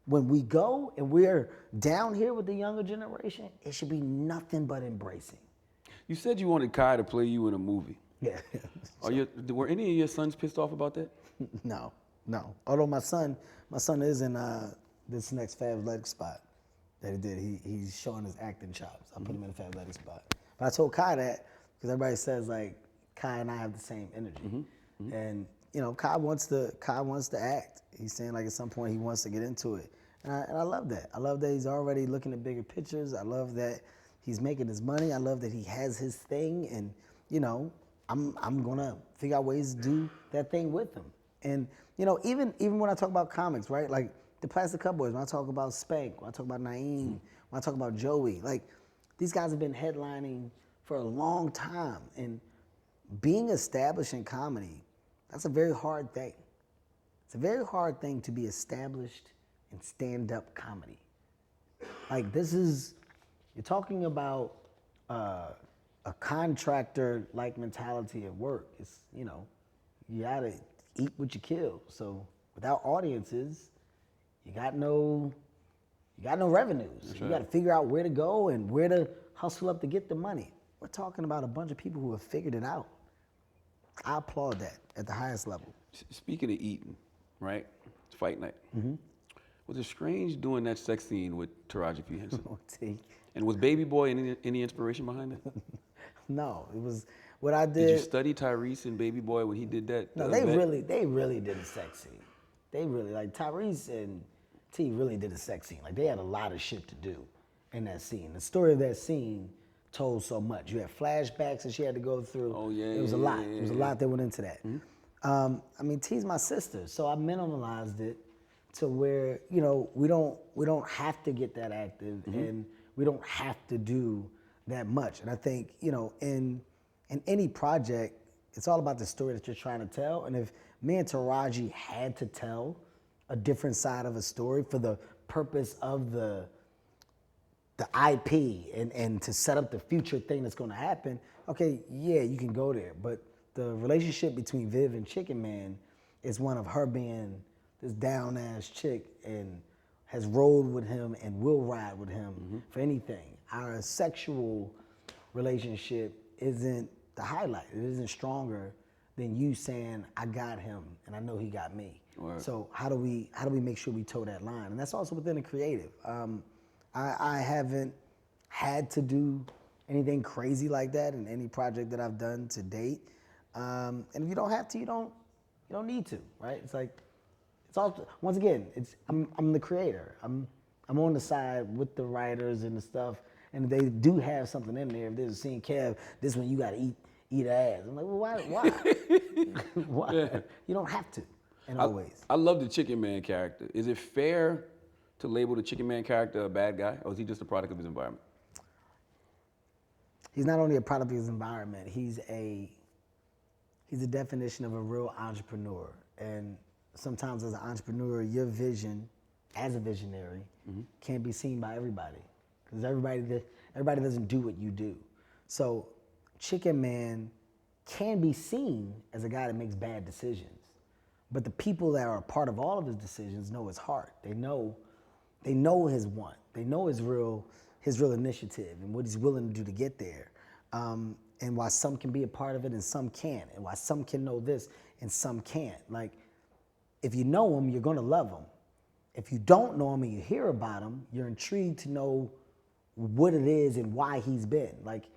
when we go and we're down here with the younger generation, it should be nothing but embracing. You said you wanted Kai to play you in a movie. Yeah. Were any of your sons pissed off about that? No. Although my son is in this next Fab Athletic spot that he did. He's showing his acting chops. I put him in a Fab Athletic spot. But I told Kai that because everybody says, like, Kai and I have the same energy. And, you know, Kai wants to act. He's saying, like, at some point he wants to get into it. And I love that. I love that he's already looking at bigger pictures. I love that he's making his money. I love that he has his thing. And, you know, I'm going to figure out ways to do that thing with him. And, you know, even when I talk about comics, right? Like the Plastic Cup Boys, when I talk about Spank, when I talk about Naeem, when I talk about Joey, like, these guys have been headlining for a long time. And being established in comedy, that's a very hard thing. It's a very hard thing to be established in stand-up comedy. Like, you're talking about a contractor-like mentality at work. It's, you know, you gotta eat what you kill. So without audiences, you got no revenues. That's you right. gotta figure out where to go and where to hustle up to get the money. We're talking about a bunch of people who have figured it out. I applaud that at the highest level. Speaking of eating, right? It's fight night. Mm-hmm. Was it strange doing that sex scene with Taraji P. Henson? T. And was Baby Boy any inspiration behind it? No, it was what I did. Did you study Tyrese and Baby Boy when he did that? No, they really did a sex scene. They really, like Tyrese and T really did a sex scene. Like they had a lot of shit to do in that scene. The story of that scene told so much. You had flashbacks that she had to go through. Oh yeah. It was a lot. It was a lot that went into that. Mm-hmm. I mean, T's my sister, so I minimalized it to where, you know, we don't have to get that active, and we don't have to do that much. And I think, you know, in any project, it's all about the story that you're trying to tell. And if me and Taraji had to tell a different side of a story for the purpose of the IP and to set up the future thing that's gonna happen, okay, yeah, you can go there. But the relationship between Viv and Chicken Man is one of her being this down-ass chick and has rolled with him and will ride with him for anything. Our sexual relationship isn't the highlight. It isn't stronger than you saying, I got him and I know he got me. Word. So how do we make sure we toe that line? And that's also within the creative. I haven't had to do anything crazy like that in any project that I've done to date. And if you don't have to, you don't need to, right? It's like, it's all, once again, I'm the creator. I'm on the side with the writers and the stuff, and they do have something in there. If there's a scene, Kev, this one you gotta eat ass. I'm like, well, why? Why? Yeah. You don't have to, and always. I love the Chicken Man character. Is it fair to label the Chicken Man character a bad guy, or is he just a product of his environment? He's not only a product of his environment, he's a definition of a real entrepreneur. And sometimes as an entrepreneur, your vision as a visionary can't be seen by everybody, because everybody doesn't do what you do. So Chicken Man can be seen as a guy that makes bad decisions, but the people that are a part of all of his decisions know his heart. They know his want. They know his real initiative and what he's willing to do to get there. And why some can be a part of it and some can't, and why some can know this and some can't. Like, if you know him, you're gonna love him. If you don't know him and you hear about him, you're intrigued to know what it is and why he's been. Like,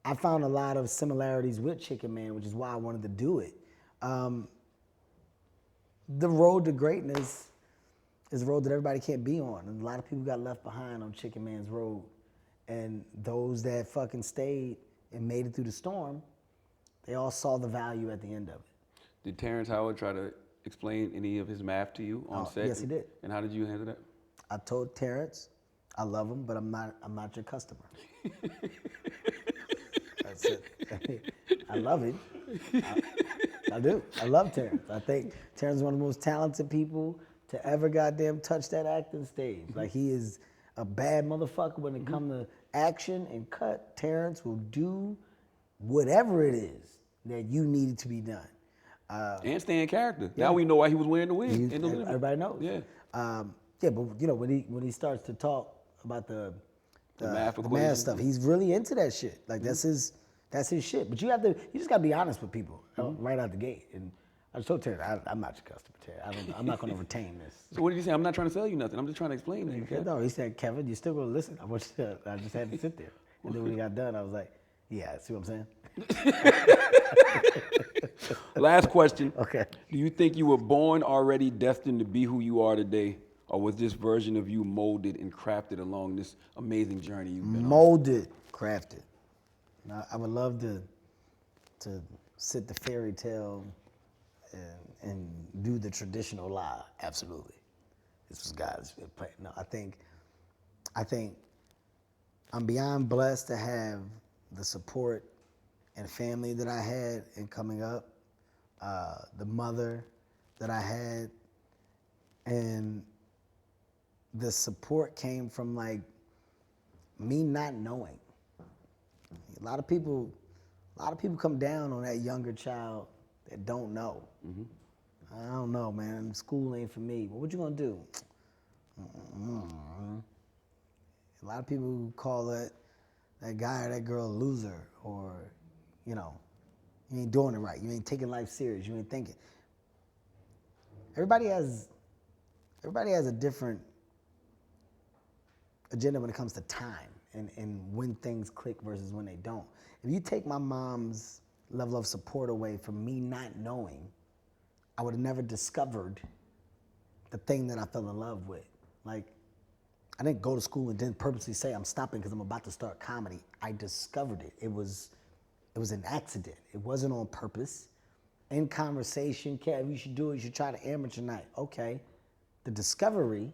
I found a lot of similarities with Chicken Man, which is why I wanted to do it. The road to greatness is a road that everybody can't be on. And a lot of people got left behind on Chicken Man's road. And those that fucking stayed and made it through the storm, they all saw the value at the end of it. Did Terrence Howard try to explain any of his math to you on set? Yes, he did. And how did you handle that? I told Terrence, I love him, but I'm not your customer. That's it. I love him. I do. I love Terrence. I think Terrence is one of the most talented people to ever goddamn touch that acting stage. Like, he is a bad motherfucker when it comes to action and cut. Terrence will do whatever it is that you need it to be done. And stay in character. Yeah. Now we know why he was wearing the wig. Everybody knows. Yeah. Yeah, but you know, when he starts to talk about the math math stuff, he's really into that shit. Like, that's his shit. But you just gotta be honest with people right out the gate. And I just told Terry, I'm not your customer, Terry. I'm not gonna retain this. So what did he say? I'm not trying to sell you nothing. I'm just trying to explain to you. Okay, no, he said, Kevin, you still gonna listen? I want you to. I just had to sit there. And then when he got done, I was like, yeah, see what I'm saying? Last question. Okay. Do you think you were born already destined to be who you are today? Or was this version of you molded and crafted along this amazing journey you've been on? Molded, crafted. Now, I would love to sit the fairy tale and do the traditional lie. Absolutely. This was God's plan. No, I think I'm beyond blessed to have the support and family that I had in coming up, the mother that I had, and the support came from, like, me not knowing. A lot of people come down on that younger child that don't know. I don't know, man. School ain't for me. Well, what you gonna do? A lot of people call it that guy or that girl a loser, or, you know, you ain't doing it right. You ain't taking life serious. You ain't thinking. Everybody has a different agenda when it comes to time and when things click versus when they don't. If you take my mom's level of support away from me not knowing, I would have never discovered the thing that I fell in love with. Like, I didn't go to school and didn't purposely say I'm stopping because I'm about to start comedy. I discovered it. It was an accident. It wasn't on purpose. In conversation, Kev, you should do it. You should try the amateur night. Okay. The discovery,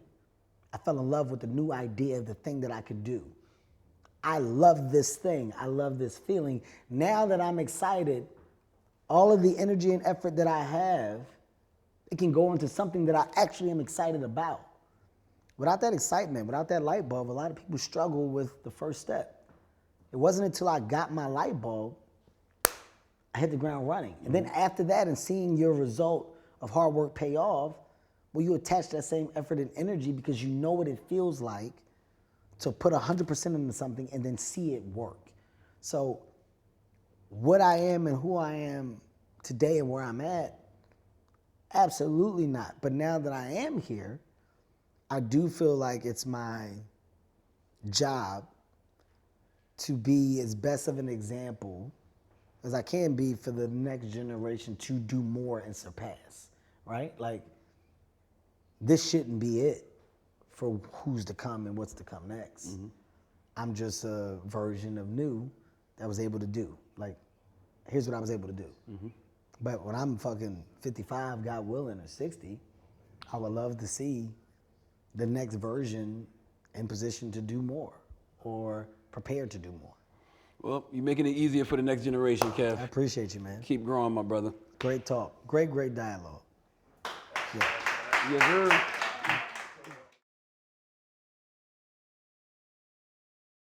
I fell in love with the new idea of the thing that I could do. I love this thing. I love this feeling. Now that I'm excited, all of the energy and effort that I have, it can go into something that I actually am excited about. Without that excitement, without that light bulb, a lot of people struggle with the first step. It wasn't until I got my light bulb, I hit the ground running. And then after that, and seeing your result of hard work pay off, well, you attach that same effort and energy because you know what it feels like to put 100% into something and then see it work. So what I am and who I am today and where I'm at, absolutely not. But now that I am here, I do feel like it's my job to be as best of an example as I can be for the next generation to do more and surpass, right? Like, this shouldn't be it for who's to come and what's to come next. Mm-hmm. I'm just a version of new that was able to do. Like, here's what I was able to do. Mm-hmm. But when I'm fucking 55, God willing, or 60, I would love to see the next version in position to do more or prepared to do more. Well, you're making it easier for the next generation, Kev. I appreciate you, man. Keep growing, my brother. Great talk. Great dialogue. Yeah. Yes, sir.